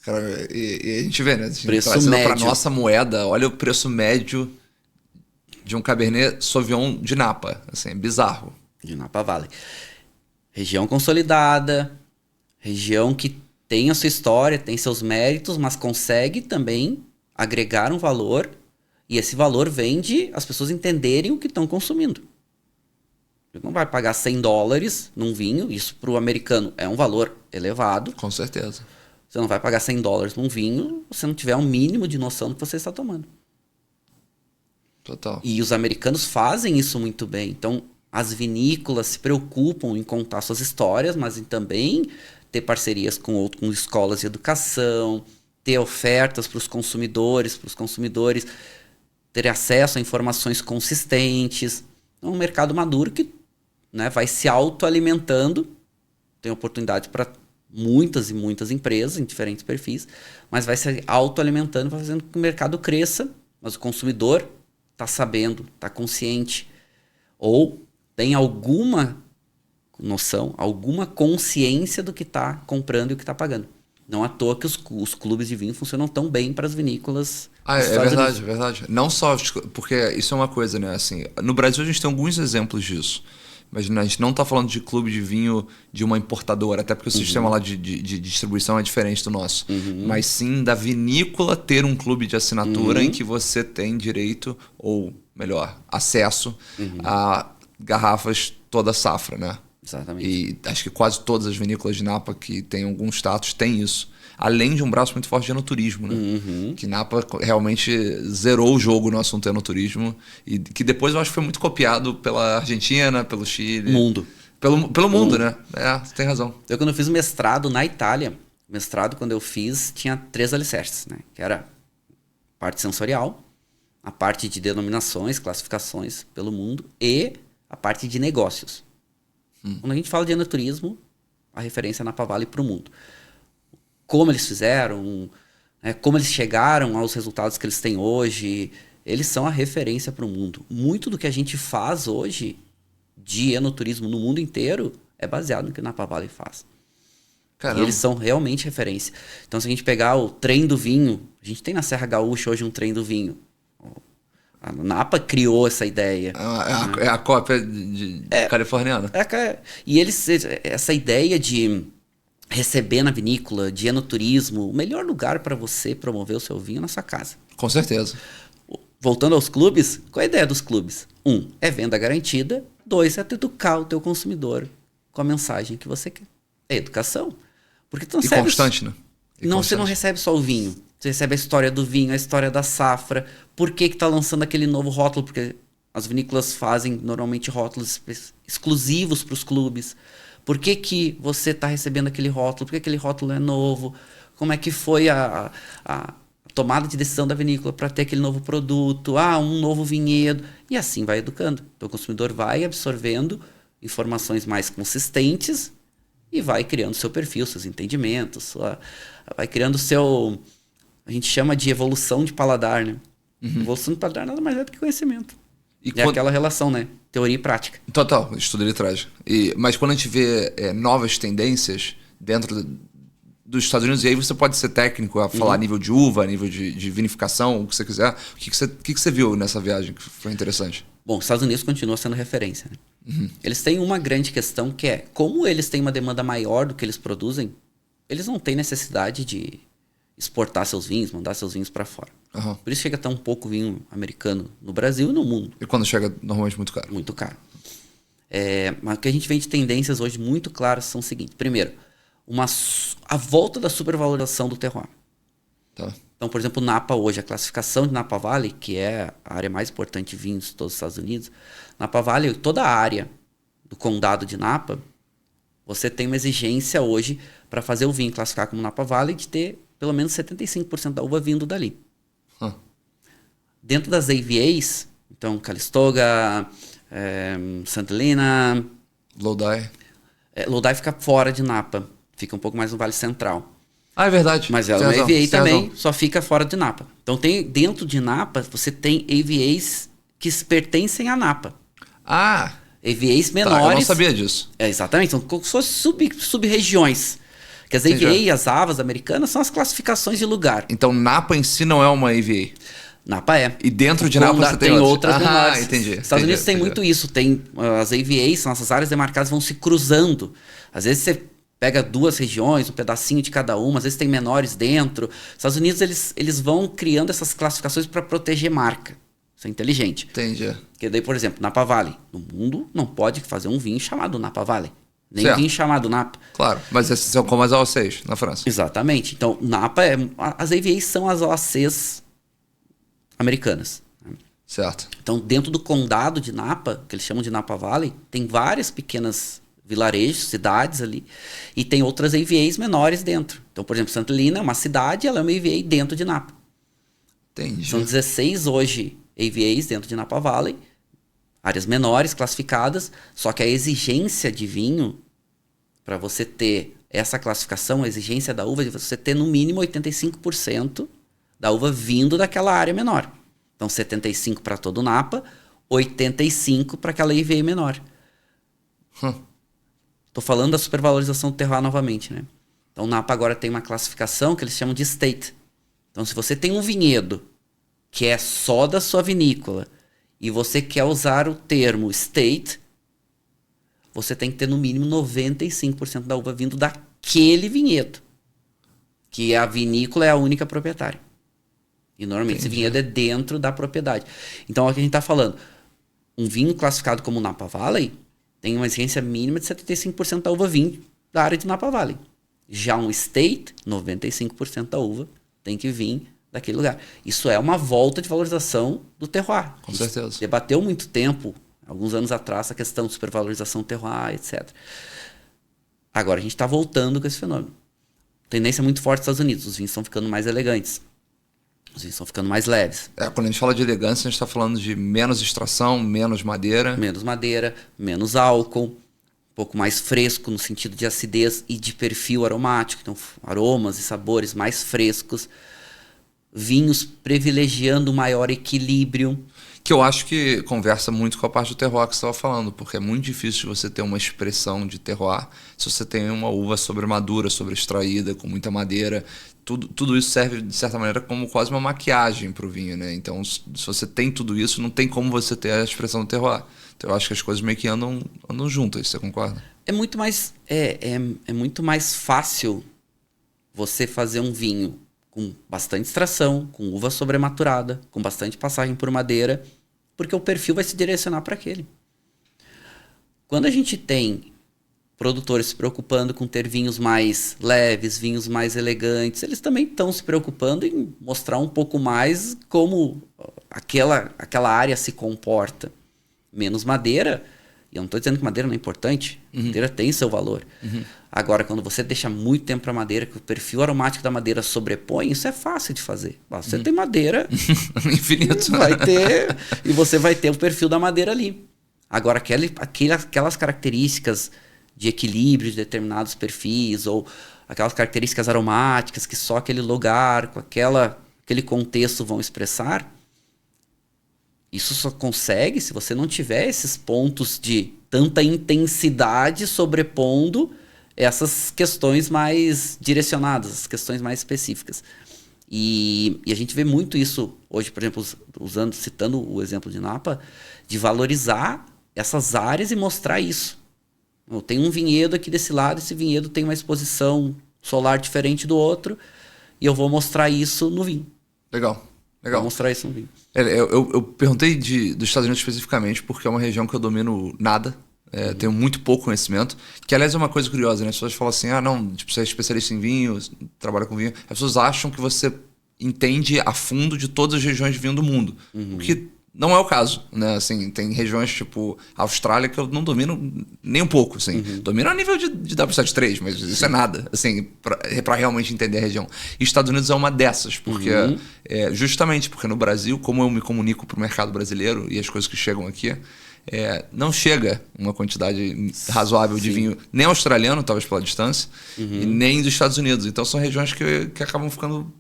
Cara, e a gente vê, né? A gente Preço trazendo médio. pra nossa moeda, olha o preço médio de um Cabernet Sauvignon de Napa. Assim, é bizarro. De Napa Valley. Região consolidada, região que tem a sua história, tem seus méritos, mas consegue também agregar um valor, e esse valor vem de as pessoas entenderem o que estão consumindo. Você não vai pagar $100 num vinho, isso para o americano é um valor elevado. Com certeza. Você não vai pagar $100 num vinho se você não tiver um mínimo de noção do que você está tomando. Total. E os americanos fazem isso muito bem. Então, as vinícolas se preocupam em contar suas histórias, mas em também ter parcerias com escolas de educação, ter ofertas para os consumidores terem acesso a informações consistentes. É um mercado maduro que, né, vai se autoalimentando, tem oportunidade para muitas e muitas empresas em diferentes perfis, mas vai se autoalimentando, fazendo com que o mercado cresça, mas o consumidor está sabendo, está consciente, ou tem alguma noção, alguma consciência do que está comprando e o que está pagando. Não à toa que os clubes de vinho funcionam tão bem para as vinícolas. É verdade, é verdade. Não só, porque isso é uma coisa, né? Assim, no Brasil a gente tem alguns exemplos disso. Mas a gente não está falando de clube de vinho de uma importadora, até porque o sistema lá de distribuição é diferente do nosso. Mas sim da vinícola ter um clube de assinatura em que você tem direito, ou melhor, acesso a garrafas toda safra, né? Exatamente. E acho que quase todas as vinícolas de Napa que têm algum status têm isso. Além de um braço muito forte de enoturismo, né? Que Napa realmente zerou o jogo no assunto enoturismo. E que depois eu acho que foi muito copiado pela Argentina, pelo Chile. Mundo. Pelo mundo, né? É, você tem razão. Eu, quando eu fiz o mestrado na Itália, quando eu fiz, tinha 3 alicerces, né? Que era a parte sensorial, a parte de denominações, classificações pelo mundo e a parte de negócios. Quando a gente fala de enoturismo, a referência é Napa Valley para o mundo. Como eles fizeram, como eles chegaram aos resultados que eles têm hoje, eles são a referência para o mundo. Muito do que a gente faz hoje de enoturismo no mundo inteiro é baseado no que Napa Valley faz. Caramba. E eles são realmente referência. Então, se a gente pegar o trem do vinho, a gente tem na Serra Gaúcha hoje um trem do vinho. A Napa criou essa ideia. É a cópia californiana. E eles, essa ideia de receber na vinícola, de enoturismo, o melhor lugar para você promover o seu vinho é na sua casa. Com certeza. Voltando aos clubes, qual é a ideia dos clubes? 1, é venda garantida. 2, é educar o teu consumidor com a mensagem que você quer. É educação. Porque tu não recebe constante, né? Você não recebe só o vinho. Você recebe a história do vinho, a história da safra. Por que tá lançando aquele novo rótulo? Porque as vinícolas fazem normalmente rótulos exclusivos para os clubes. Por que você está recebendo aquele rótulo? Por que aquele rótulo é novo? Como é que foi a tomada de decisão da vinícola para ter aquele novo produto? Um novo vinhedo. E assim vai educando. Então o consumidor vai absorvendo informações mais consistentes e vai criando seu perfil, seus entendimentos, vai criando seu... A gente chama de evolução de paladar, né? Evolução de paladar nada mais é do que conhecimento. E aquela relação, né? Teoria e prática. Total, estudo ele traz. Mas quando a gente vê novas tendências dentro dos Estados Unidos, e aí você pode ser técnico a falar nível de uva, nível de vinificação, o que você quiser. O que você viu nessa viagem que foi interessante? Bom, os Estados Unidos continua sendo referência, né? Eles têm uma grande questão que é, como eles têm uma demanda maior do que eles produzem, eles não têm necessidade de exportar seus vinhos, mandar seus vinhos para fora. Por isso chega a ter um pouco vinho americano no Brasil e no mundo. E quando chega, normalmente muito caro. Muito caro. Mas o que a gente vê de tendências hoje muito claras são o seguinte. Primeiro, a volta da supervalorização do terroir. Tá. Então, por exemplo, Napa hoje, a classificação de Napa Valley, que é a área mais importante de vinhos de todos os Estados Unidos, Napa Valley, toda a área do condado de Napa, você tem uma exigência hoje para fazer o vinho classificar como Napa Valley de ter pelo menos 75% da uva vindo dali. Dentro das AVAs, então Calistoga, Santa Helena... Lodi. Lodi fica fora de Napa, fica um pouco mais no Vale Central. Ah, é verdade. Mas ela é uma AVA também, só fica fora de Napa. Então dentro de Napa, você tem AVAs que pertencem à Napa. Ah! AVAs menores. Tá, eu não sabia disso. Exatamente, são como se fossem sub-regiões. Que as AVA e as AVAs americanas são as classificações de lugar. Então Napa em si não é uma AVA? Napa é. E dentro de Napa você tem outras menores. Entendi. Estados Unidos tem muito isso. Tem as AVAs, são essas áreas demarcadas, vão se cruzando. Às vezes você pega 2 regiões, um pedacinho de cada uma, às vezes tem menores dentro. Estados Unidos, eles vão criando essas classificações para proteger marca. Isso é inteligente. Entendi. Porque daí, por exemplo, Napa Valley. No mundo não pode fazer um vinho chamado Napa Valley. Nem certo. vinho chamado Napa. Claro, mas esses são como as OACs na França. Exatamente. Então, Napa as AVAs são as OACs americanas. Certo. Então, dentro do condado de Napa, que eles chamam de Napa Valley, tem várias pequenas vilarejos, cidades ali, e tem outras AVAs menores dentro. Então, por exemplo, Santa Helena é uma cidade, ela é uma AVA dentro de Napa. Entendi. São 16 hoje AVAs dentro de Napa Valley, áreas menores classificadas, só que a exigência de vinho, para você ter essa classificação, a exigência da uva é de você ter no mínimo 85% da uva vindo daquela área menor. Então, 75% para todo o Napa, 85% para aquela AVA menor. Tô falando da supervalorização do terroir novamente, né? Então, o Napa agora tem uma classificação que eles chamam de state. Então, se você tem um vinhedo que é só da sua vinícola e você quer usar o termo state, você tem que ter no mínimo 95% da uva vindo daquele vinhedo, que a vinícola é a única proprietária. E normalmente esse vinhedo é dentro da propriedade. Então, aqui a gente está falando, um vinho classificado como Napa Valley tem uma exigência mínima de 75% da uva vindo da área de Napa Valley. Já um state, 95% da uva tem que vir daquele lugar. Isso é uma volta de valorização do terroir. Com certeza. Debateu muito tempo, alguns anos atrás, a questão de supervalorização do terroir, etc. Agora a gente está voltando com esse fenômeno. Tendência muito forte nos Estados Unidos. Os vinhos estão ficando mais elegantes. Os vinhos estão ficando mais leves. Quando a gente fala de elegância, a gente está falando de menos extração, menos madeira. Menos madeira, menos álcool, um pouco mais fresco no sentido de acidez e de perfil aromático. Então, aromas e sabores mais frescos. Vinhos privilegiando maior equilíbrio. Que eu acho que conversa muito com a parte do terroir que você estava falando, porque é muito difícil você ter uma expressão de terroir se você tem uma uva sobremadura, sobreextraída, com muita madeira. Tudo isso serve, de certa maneira, como quase uma maquiagem para o vinho, né? Então, se você tem tudo isso, não tem como você ter a expressão do terroir. Então, eu acho que as coisas meio que andam juntas, você concorda? É muito mais fácil você fazer um vinho com bastante extração, com uva sobrematurada, com bastante passagem por madeira, porque o perfil vai se direcionar para aquele. Quando a gente tem produtores se preocupando com ter vinhos mais leves, vinhos mais elegantes, eles também estão se preocupando em mostrar um pouco mais como aquela área se comporta. Menos madeira, e eu não estou dizendo que madeira não é importante, madeira tem seu valor. Agora, quando você deixa muito tempo para madeira, que o perfil aromático da madeira sobrepõe, isso é fácil de fazer. Você tem madeira, infinito. E você vai ter o perfil da madeira ali. Agora, aquelas características de equilíbrio de determinados perfis, ou aquelas características aromáticas que só aquele lugar, com aquele contexto vão expressar, isso só consegue se você não tiver esses pontos de tanta intensidade sobrepondo essas questões mais direcionadas, as questões mais específicas. E a gente vê muito isso hoje, por exemplo, citando o exemplo de Napa, de valorizar essas áreas e mostrar isso. Eu tenho um vinhedo aqui desse lado, esse vinhedo tem uma exposição solar diferente do outro, e eu vou mostrar isso no vinho. Legal. Vou mostrar isso no vinho. Eu perguntei dos Estados Unidos especificamente porque é uma região que eu domino nada. Tenho muito pouco conhecimento. Que, aliás, é uma coisa curiosa, né? As pessoas falam assim, você é especialista em vinho, trabalha com vinho. As pessoas acham que você entende a fundo de todas as regiões de vinho do mundo. O que não é o caso, né? Assim, tem regiões tipo a Austrália que eu não domino nem um pouco, assim. Domino a nível de W73, mas isso é nada, assim, pra realmente entender a região. E Estados Unidos é uma dessas, porque justamente porque no Brasil, como eu me comunico pro mercado brasileiro e as coisas que chegam aqui, não chega uma quantidade razoável de vinho, nem australiano, talvez pela distância, e nem dos Estados Unidos. Então são regiões que acabam ficando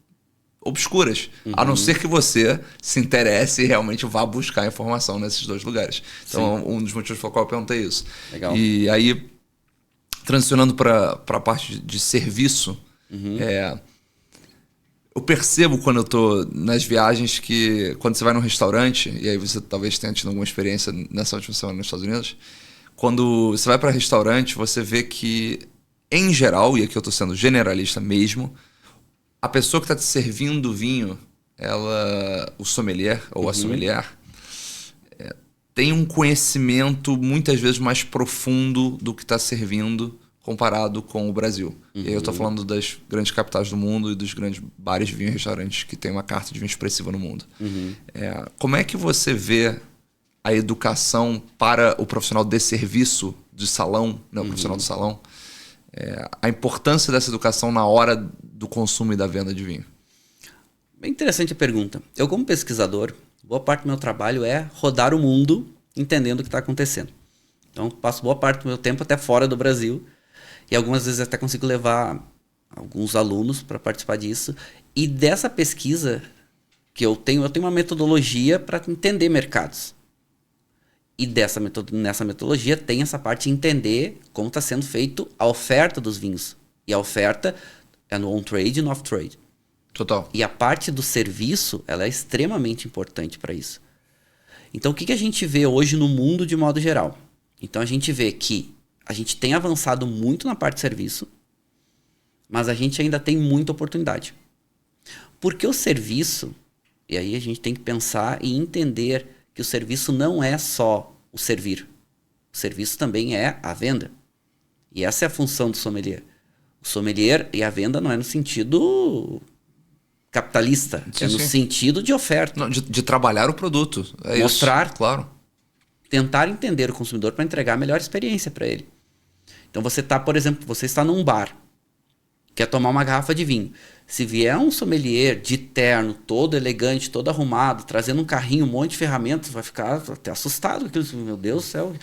obscuras, a não ser que você se interesse e realmente vá buscar informação nesses dois lugares. Então, um dos motivos pelo qual eu perguntei isso. Legal. E aí, transicionando para a parte de serviço, eu percebo quando eu tô nas viagens que quando você vai num restaurante, e aí você talvez tenha tido alguma experiência nessa última semana nos Estados Unidos, quando você vai para restaurante, você vê que, em geral, e aqui eu tô sendo generalista mesmo, a pessoa que está te servindo o vinho, o sommelier ou a sommelier, tem um conhecimento muitas vezes mais profundo do que está servindo comparado com o Brasil. E aí eu estou falando das grandes capitais do mundo e dos grandes bares de vinho e restaurantes que tem uma carta de vinho expressiva no mundo. Como é que você vê a educação para o profissional de serviço de salão, né, o profissional do salão, a importância dessa educação na hora do consumo e da venda de vinho? Bem interessante a pergunta. Eu, como pesquisador, boa parte do meu trabalho é rodar o mundo entendendo o que está acontecendo. Então, passo boa parte do meu tempo até fora do Brasil e algumas vezes até consigo levar alguns alunos para participar disso. E dessa pesquisa que eu tenho uma metodologia para entender mercados. E nessa metodologia tem essa parte de entender como está sendo feito a oferta dos vinhos. E a oferta é no on-trade e no off-trade. Total. E a parte do serviço, ela é extremamente importante para isso. Então, o que a gente vê hoje no mundo de modo geral? Então, a gente vê que a gente tem avançado muito na parte de serviço, mas a gente ainda tem muita oportunidade. Porque o serviço, e aí a gente tem que pensar e entender que o serviço não é só o servir. O serviço também é a venda. E essa é a função do sommelier. O sommelier e a venda não é no sentido capitalista, é no sentido de oferta. Não, de trabalhar o produto. Mostrar, isso, claro. Tentar entender o consumidor para entregar a melhor experiência para ele. Então você está, por exemplo, você está num bar, quer tomar uma garrafa de vinho. Se vier um sommelier de terno, todo elegante, todo arrumado, trazendo um carrinho, um monte de ferramentas, vai ficar até assustado. Meu Deus do céu,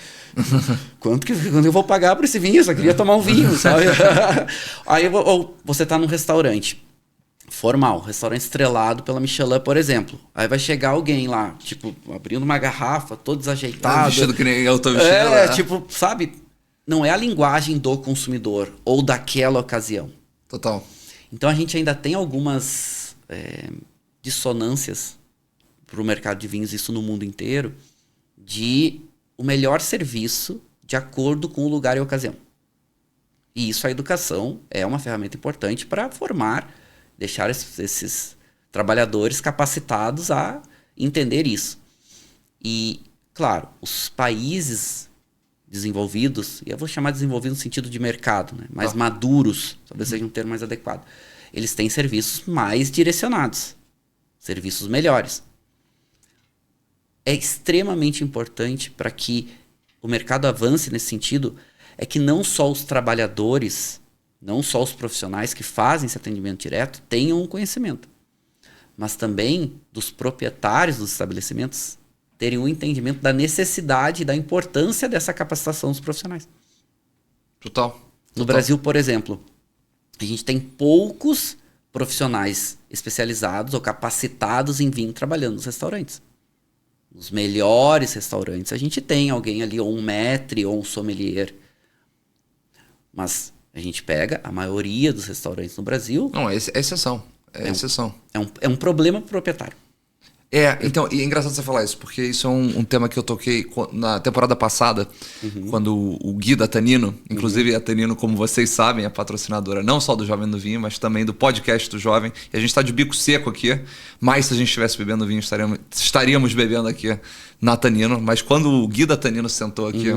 quando eu vou pagar por esse vinho? Eu só queria tomar um vinho, sabe? Aí você está num restaurante formal, restaurante estrelado pela Michelin, por exemplo. Aí vai chegar alguém lá, tipo, abrindo uma garrafa, todo desajeitado. Vestido que nem eu tô vestido. Tipo, sabe? Não é a linguagem do consumidor ou daquela ocasião. Total. Então a gente ainda tem algumas dissonâncias para o mercado de vinhos, isso no mundo inteiro, de o melhor serviço de acordo com o lugar e a ocasião. E isso, a educação é uma ferramenta importante para formar, deixar esses trabalhadores capacitados a entender isso. E, claro, os países desenvolvidos, e eu vou chamar de desenvolvido no sentido de mercado, né? Mais maduros, talvez seja um termo mais adequado. Eles têm serviços mais direcionados, serviços melhores. É extremamente importante para que o mercado avance nesse sentido, é que não só os trabalhadores, não só os profissionais que fazem esse atendimento direto tenham um conhecimento, mas também dos proprietários dos estabelecimentos terem um entendimento da necessidade e da importância dessa capacitação dos profissionais. Total. No Brasil, por exemplo, a gente tem poucos profissionais especializados ou capacitados em vinho trabalhando nos restaurantes. Nos melhores restaurantes, a gente tem alguém ali, ou um maître, ou um sommelier. Mas a gente pega a maioria dos restaurantes no Brasil... Não, é exceção. É exceção. É um problema proprietário. Então, e é engraçado você falar isso, porque isso é um tema que eu toquei na temporada passada, quando o Gui da Tanino, inclusive a Tanino, como vocês sabem, é patrocinadora não só do Jovem do Vinho, mas também do podcast do Jovem. E a gente está de bico seco aqui, mas se a gente estivesse bebendo vinho, estaríamos bebendo aqui na Tanino. Mas quando o Gui da Tanino sentou aqui,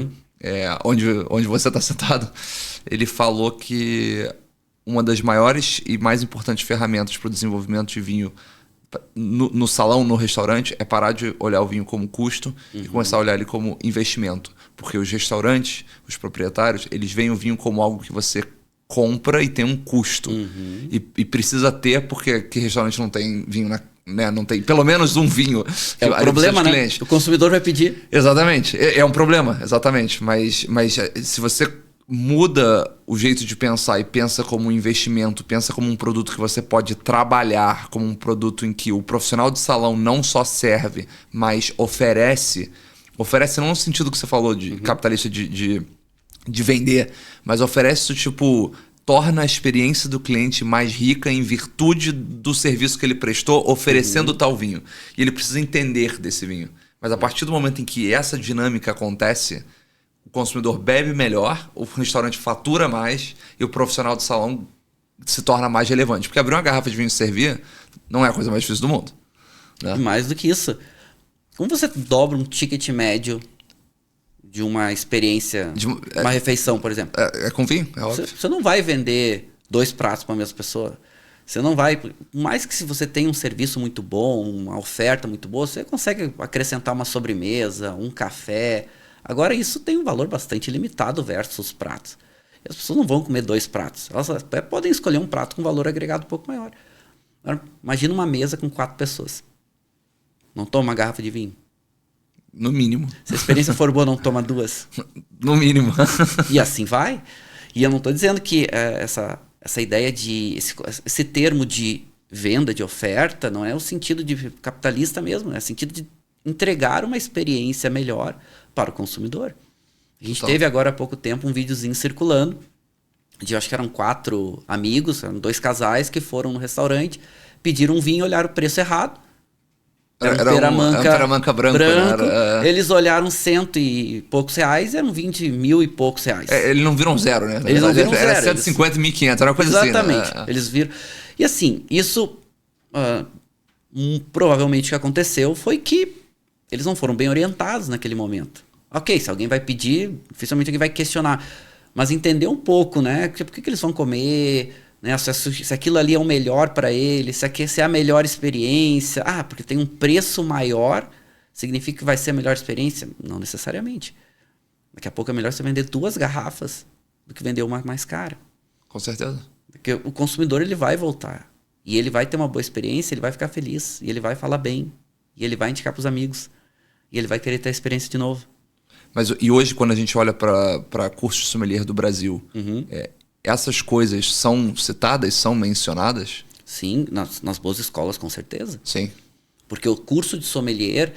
onde você está sentado, ele falou que uma das maiores e mais importantes ferramentas para o desenvolvimento de vinho no salão, no restaurante, é parar de olhar o vinho como custo e começar a olhar ele como investimento. Porque os restaurantes, os proprietários, eles veem o vinho como algo que você compra e tem um custo. E precisa ter, porque que restaurante não tem vinho né? Não tem pelo menos um vinho. É o problema, né? O consumidor vai pedir. Exatamente. É um problema, exatamente. Mas se você muda o jeito de pensar e pensa como um investimento, pensa como um produto que você pode trabalhar, como um produto em que o profissional de salão não só serve, mas oferece não no sentido que você falou de capitalista de vender, mas oferece tipo... torna a experiência do cliente mais rica em virtude do serviço que ele prestou, oferecendo tal vinho. E ele precisa entender desse vinho. Mas a partir do momento em que essa dinâmica acontece, o consumidor bebe melhor, o restaurante fatura mais e o profissional de salão se torna mais relevante. Porque abrir uma garrafa de vinho e servir não é a coisa mais difícil do mundo. Né? Mais do que isso. Como você dobra um ticket médio de uma experiência, uma refeição, por exemplo? É com vinho, é óbvio. Você não vai vender 2 pratos para a mesma pessoa. Você não vai... Mais que se você tem um serviço muito bom, uma oferta muito boa, você consegue acrescentar uma sobremesa, um café. Agora, isso tem um valor bastante limitado versus os pratos. E as pessoas não vão comer 2 pratos. Elas até podem escolher um prato com valor agregado um pouco maior. Agora, imagina uma mesa com 4 pessoas. Não toma uma garrafa de vinho. No mínimo. Se a experiência for boa, não toma 2. No mínimo. E assim vai. E eu não estou dizendo que essa ideia de... Esse termo de venda, de oferta, não é o sentido de capitalista mesmo. É o sentido de entregar uma experiência melhor para o consumidor. A gente teve agora há pouco tempo um videozinho circulando. De, acho que eram 4 amigos, eram 2 casais que foram no restaurante, pediram um vinho, olharam o preço errado. Era um peramanca branco. Né? Eles olharam 100 e poucos reais, eram 20 mil e poucos reais. Eles não viram zero, né? Eles não viram zero. Era 150 e 1.500, era uma coisa exatamente, assim. Exatamente. Eles viram. E assim, isso provavelmente o que aconteceu foi que eles não foram bem orientados naquele momento. Ok, se alguém vai pedir, dificilmente alguém vai questionar. Mas entender um pouco, né? Por que eles vão comer... Né? Se aquilo ali é o melhor para ele, se é a melhor experiência. Ah, porque tem um preço maior, significa que vai ser a melhor experiência? Não necessariamente. Daqui a pouco é melhor você vender 2 garrafas do que vender uma mais cara. Com certeza. Porque o consumidor ele vai voltar. E ele vai ter uma boa experiência, ele vai ficar feliz. E ele vai falar bem. E ele vai indicar para os amigos. E ele vai querer ter a experiência de novo. E hoje, quando a gente olha para curso de sommelier do Brasil... essas coisas são citadas, são mencionadas? Sim, nas boas escolas, com certeza. Sim. Porque o curso de sommelier...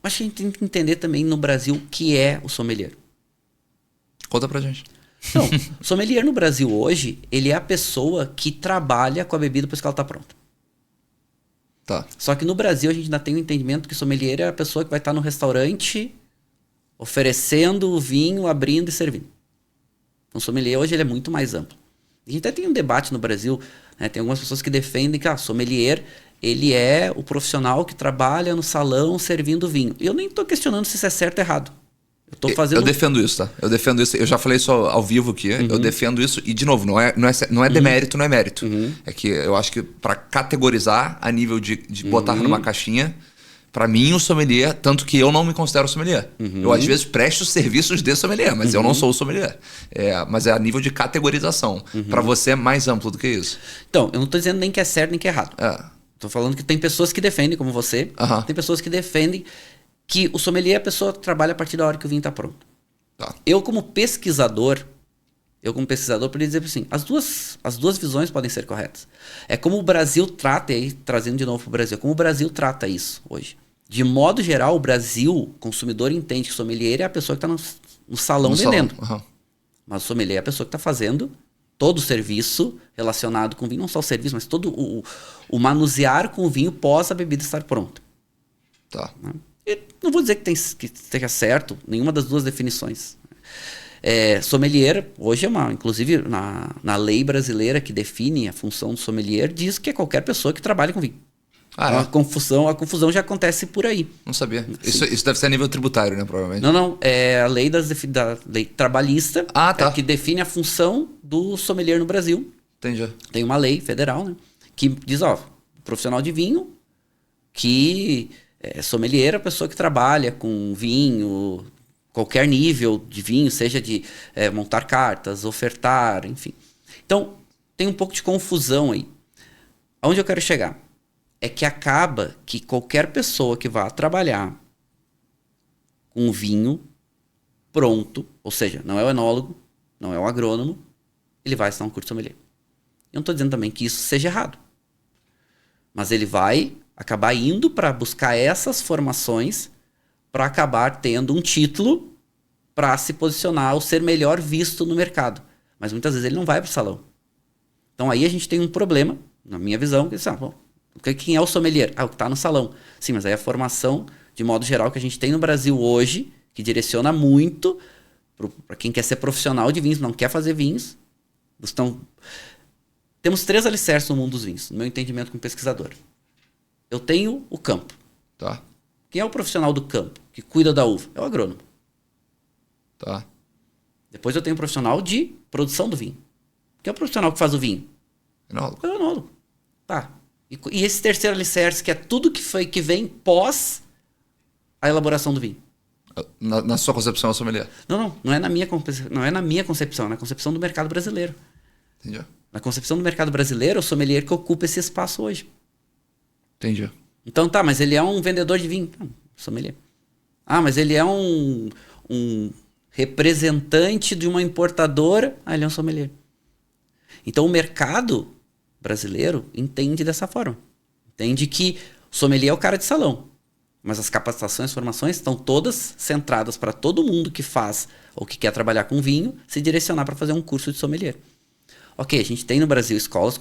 Acho que a gente tem que entender também no Brasil o que é o sommelier. Conta pra gente. Não, sommelier no Brasil hoje, ele é a pessoa que trabalha com a bebida depois que ela está pronta. Tá. Só que no Brasil a gente ainda tem o entendimento que sommelier é a pessoa que vai estar no restaurante oferecendo o vinho, abrindo e servindo. O sommelier hoje ele é muito mais amplo. A gente até tem um debate no Brasil, né? Tem algumas pessoas que defendem que sommelier ele é o profissional que trabalha no salão servindo vinho. E eu nem estou questionando se isso é certo ou errado. Eu defendo isso, tá? Eu defendo isso. Eu já falei isso ao vivo aqui. Eu defendo isso. E, de novo, não é demérito, não é mérito. É que eu acho que para categorizar a nível de botar numa caixinha... Para mim, o sommelier, tanto que eu não me considero sommelier. Eu, às vezes, presto serviços de sommelier, mas eu não sou o sommelier. Mas é a nível de categorização. Para você é mais amplo do que isso. Então, eu não estou dizendo nem que é certo nem que é errado. Estou falando que tem pessoas que defendem, como você. Tem pessoas que defendem que o sommelier é a pessoa que trabalha a partir da hora que o vinho está pronto. Tá. Eu, como pesquisador, poderia dizer assim, as duas visões podem ser corretas. É como o Brasil trata, e aí trazendo de novo para o Brasil, como o Brasil trata isso hoje. De modo geral, o Brasil, o consumidor entende que o sommelier é a pessoa que está no salão vendendo. Mas o sommelier é a pessoa que está fazendo todo o serviço relacionado com o vinho, não só o serviço, mas todo o manusear com o vinho pós a bebida estar pronta. Tá. E não vou dizer que esteja certo nenhuma das duas definições. Sommelier, hoje inclusive na lei brasileira que define a função do sommelier, diz que é qualquer pessoa que trabalha com vinho. A confusão já acontece por aí. Não sabia. Isso deve ser a nível tributário, né? Provavelmente. Não. É a lei da lei trabalhista que define a função do sommelier no Brasil. Entendi. Tem uma lei federal, né? Que diz, profissional de vinho, que sommelier é a pessoa que trabalha com vinho, qualquer nível de vinho, seja de montar cartas, ofertar, enfim. Então, tem um pouco de confusão aí. Aonde eu quero chegar? é que acaba que qualquer pessoa que vá trabalhar com vinho pronto, ou seja, não é o enólogo, não é o agrônomo, ele vai estudar um curso sommelier. Eu não estou dizendo também que isso seja errado. Mas ele vai acabar indo para buscar essas formações para acabar tendo um título para se posicionar ou ser melhor visto no mercado. Mas muitas vezes ele não vai para o salão. Então aí a gente tem um problema, na minha visão, que quem é o sommelier? O que está no salão. Sim, mas aí a formação, de modo geral, que a gente tem no Brasil hoje, que direciona muito para quem quer ser profissional de vinhos, não quer fazer vinhos. Temos 3 alicerces no mundo dos vinhos, no meu entendimento como pesquisador. Eu tenho o campo. Tá. Quem é o profissional do campo que cuida da uva? É o agrônomo. Tá. Depois eu tenho o profissional de produção do vinho. Quem é o profissional que faz o vinho? Enólogo. É o enólogo. Tá. E esse terceiro alicerce, que é tudo que vem pós a elaboração do vinho. Na sua concepção, é o sommelier? Não é na minha concepção, é na concepção do mercado brasileiro. Entendi. Na concepção do mercado brasileiro, é o sommelier que ocupa esse espaço hoje. Entendi. Então tá, mas ele é um vendedor de vinho. Não, sommelier. Mas ele é um representante de uma importadora. Ele é um sommelier. Então o mercado brasileiro entende dessa forma. Entende que o sommelier é o cara de salão. Mas as capacitações, formações estão todas centradas para todo mundo que faz ou que quer trabalhar com vinho se direcionar para fazer um curso de sommelier. Ok, a gente tem no Brasil escolas,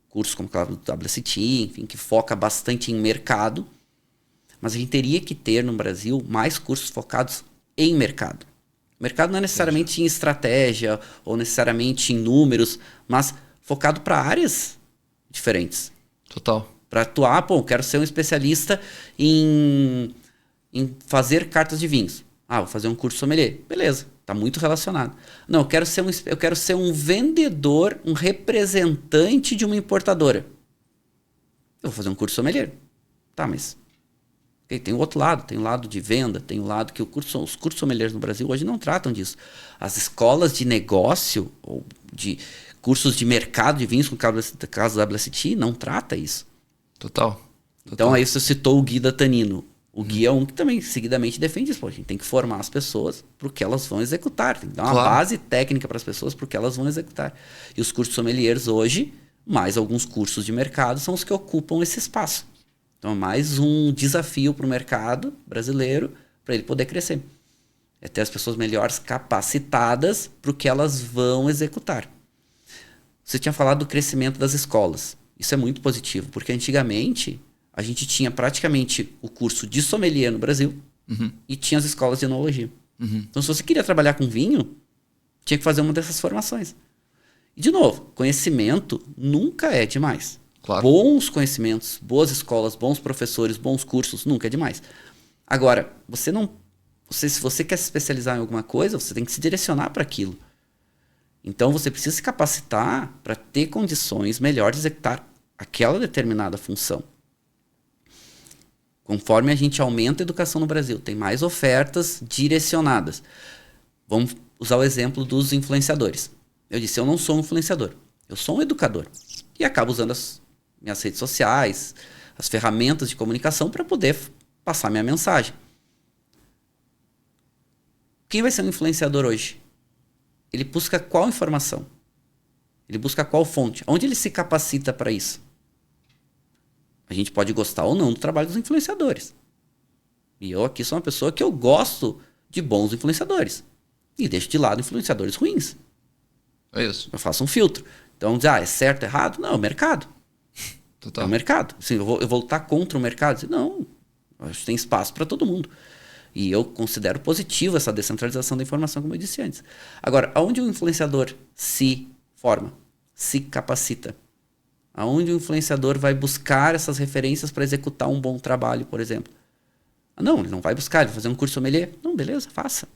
cursos como o WSET, enfim, que foca bastante em mercado, mas a gente teria que ter no Brasil mais cursos focados em mercado. Mercado não é necessariamente em estratégia ou necessariamente em números, mas focado para áreas diferentes. Total. Para atuar, quero ser um especialista em fazer cartas de vinhos. Vou fazer um curso sommelier. Beleza, está muito relacionado. Não, eu quero ser um vendedor, um representante de uma importadora. Eu vou fazer um curso sommelier. Tá, mas tem o outro lado, tem o lado de venda, tem o lado que os cursos sommeliers no Brasil hoje não tratam disso. As escolas de negócio ou de cursos de mercado de vinhos, como o caso da WSET, não trata isso. Total. Então aí você citou o Gui da Tanino. O Gui é um que também seguidamente defende isso. A gente tem que formar as pessoas para o que elas vão executar. Tem que dar uma base técnica para as pessoas para o que elas vão executar. E os cursos sommeliers hoje, mais alguns cursos de mercado, são os que ocupam esse espaço. Então é mais um desafio para o mercado brasileiro para ele poder crescer. É ter as pessoas melhores capacitadas para o que elas vão executar. Você tinha falado do crescimento das escolas. Isso é muito positivo, porque antigamente a gente tinha praticamente o curso de sommelier no Brasil e tinha as escolas de enologia. Então, se você queria trabalhar com vinho, tinha que fazer uma dessas formações. E, de novo, conhecimento nunca é demais. Claro. Bons conhecimentos, boas escolas, bons professores, bons cursos, nunca é demais. Agora, se você quer se especializar em alguma coisa, você tem que se direcionar para aquilo. Então, você precisa se capacitar para ter condições melhores de executar aquela determinada função. Conforme a gente aumenta a educação no Brasil, tem mais ofertas direcionadas. Vamos usar o exemplo dos influenciadores. Eu disse, eu não sou um influenciador, eu sou um educador. E acabo usando as minhas redes sociais, as ferramentas de comunicação para poder passar minha mensagem. Quem vai ser um influenciador hoje? Ele busca qual informação? Ele busca qual fonte? Onde ele se capacita para isso? A gente pode gostar ou não do trabalho dos influenciadores. E eu aqui sou uma pessoa que eu gosto de bons influenciadores. E deixo de lado influenciadores ruins. É isso. Eu faço um filtro. Então, dizer, é certo, errado? Não, é o mercado. Total. É o mercado. Assim, eu vou lutar contra o mercado? Não, eu acho que tem espaço para todo mundo. E eu considero positivo essa descentralização da informação, como eu disse antes. Agora, aonde o influenciador se forma, se capacita? Aonde o influenciador vai buscar essas referências para executar um bom trabalho, por exemplo? Não, ele não vai buscar, ele vai fazer um curso sommelier. Não, beleza, faça.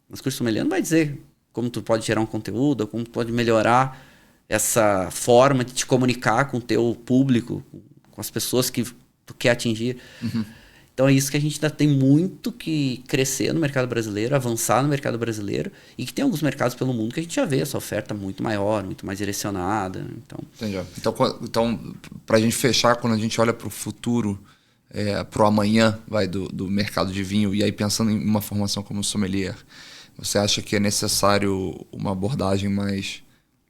Mas o curso sommelier não vai dizer como tu pode gerar um conteúdo, como tu pode melhorar essa forma de te comunicar com o teu público, com as pessoas que tu quer atingir. Então é isso que a gente ainda tem muito que crescer no mercado brasileiro, avançar no mercado brasileiro, e que tem alguns mercados pelo mundo que a gente já vê essa oferta muito maior, muito mais direcionada. Entendi. Então para a gente fechar, quando a gente olha para o futuro, para o amanhã do mercado de vinho, e aí pensando em uma formação como sommelier, você acha que é necessário uma abordagem mais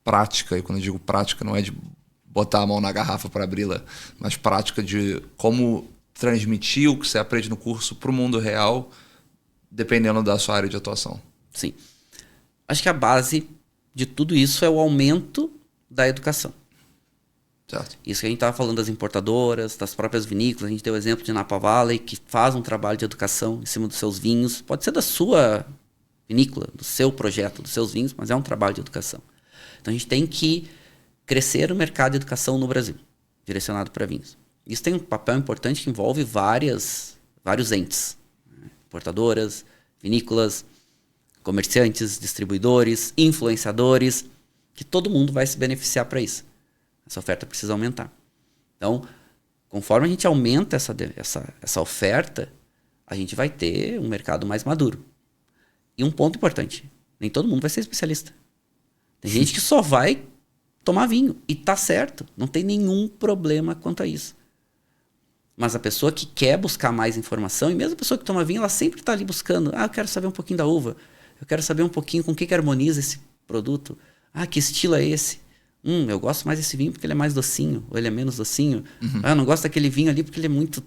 prática? E quando eu digo prática, não é de botar a mão na garrafa para abri-la, mas prática de como transmitir o que você aprende no curso para o mundo real, dependendo da sua área de atuação. Sim. Acho que a base de tudo isso é o aumento da educação. Certo. Isso que a gente estava falando das importadoras, das próprias vinícolas. A gente deu o exemplo de Napa Valley, que faz um trabalho de educação em cima dos seus vinhos. Pode ser da sua vinícola, do seu projeto, dos seus vinhos, mas é um trabalho de educação. Então a gente tem que crescer o mercado de educação no Brasil, direcionado para vinhos. Isso tem um papel importante que envolve vários entes. Importadoras, vinícolas, comerciantes, distribuidores, influenciadores, que todo mundo vai se beneficiar para isso. Essa oferta precisa aumentar. Então, conforme a gente aumenta essa oferta, a gente vai ter um mercado mais maduro. E um ponto importante, nem todo mundo vai ser especialista. Tem gente que só vai tomar vinho. E tá certo, não tem nenhum problema quanto a isso. Mas a pessoa que quer buscar mais informação, e mesmo a pessoa que toma vinho, ela sempre está ali buscando. Eu quero saber um pouquinho da uva. Eu quero saber um pouquinho com o que harmoniza esse produto. Que estilo é esse? Eu gosto mais desse vinho porque ele é mais docinho, ou ele é menos docinho. Eu não gosto daquele vinho ali porque ele é muito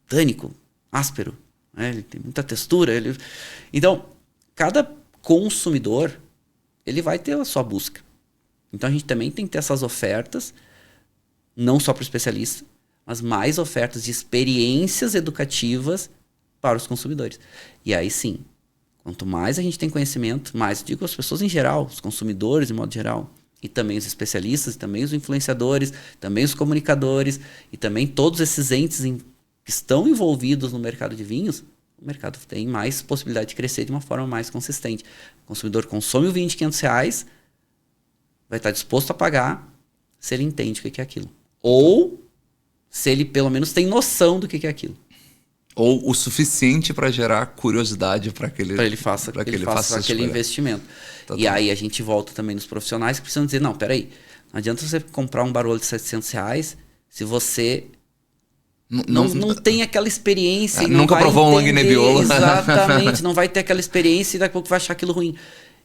tânico, áspero. Ele tem muita textura. Então, cada consumidor, ele vai ter a sua busca. Então, a gente também tem que ter essas ofertas, não só para o especialista, mas mais ofertas de experiências educativas para os consumidores. E aí sim, quanto mais a gente tem conhecimento, mais, digo as pessoas em geral, os consumidores de modo geral, e também os especialistas, e também os influenciadores, também os comunicadores, e também todos esses entes que estão envolvidos no mercado de vinhos, o mercado tem mais possibilidade de crescer de uma forma mais consistente. O consumidor consome o vinho de R$500, vai estar disposto a pagar se ele entende o que é aquilo. Ou se ele pelo menos tem noção do que é aquilo. Ou o suficiente para gerar curiosidade para que ele faça aquele investimento. E aí a gente volta também nos profissionais que precisam dizer, não, peraí, não adianta você comprar um Barolo de R$700 se você não tem aquela experiência. Nunca provou um Langhe Nebbiolo. Exatamente, não vai ter aquela experiência e daqui a pouco vai achar aquilo ruim.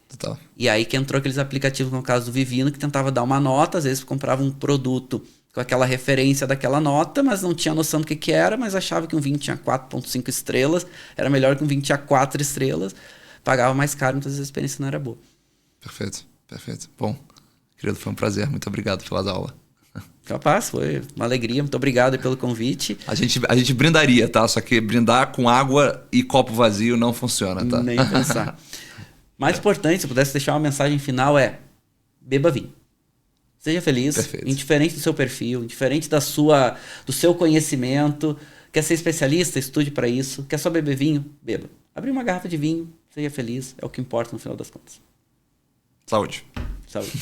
Total. E aí que entrou aqueles aplicativos, no caso do Vivino, que tentava dar uma nota, às vezes comprava um produto com aquela referência daquela nota, mas não tinha noção do que era, mas achava que um vinho tinha 4,5 estrelas, era melhor que um vinho tinha 4 estrelas, pagava mais caro, muitas vezes a experiência não era boa. Perfeito. Bom, querido, foi um prazer, muito obrigado pela aula. Capaz, foi uma alegria, muito obrigado pelo convite. A gente brindaria, tá? Só que brindar com água e copo vazio não funciona, tá? Nem pensar. Mais importante, se eu pudesse deixar uma mensagem final, beba vinho. Seja feliz, Perfeito. Indiferente do seu perfil, indiferente do seu conhecimento. Quer ser especialista? Estude para isso. Quer só beber vinho? Beba. Abrir uma garrafa de vinho, seja feliz, é o que importa no final das contas. Saúde. Saúde.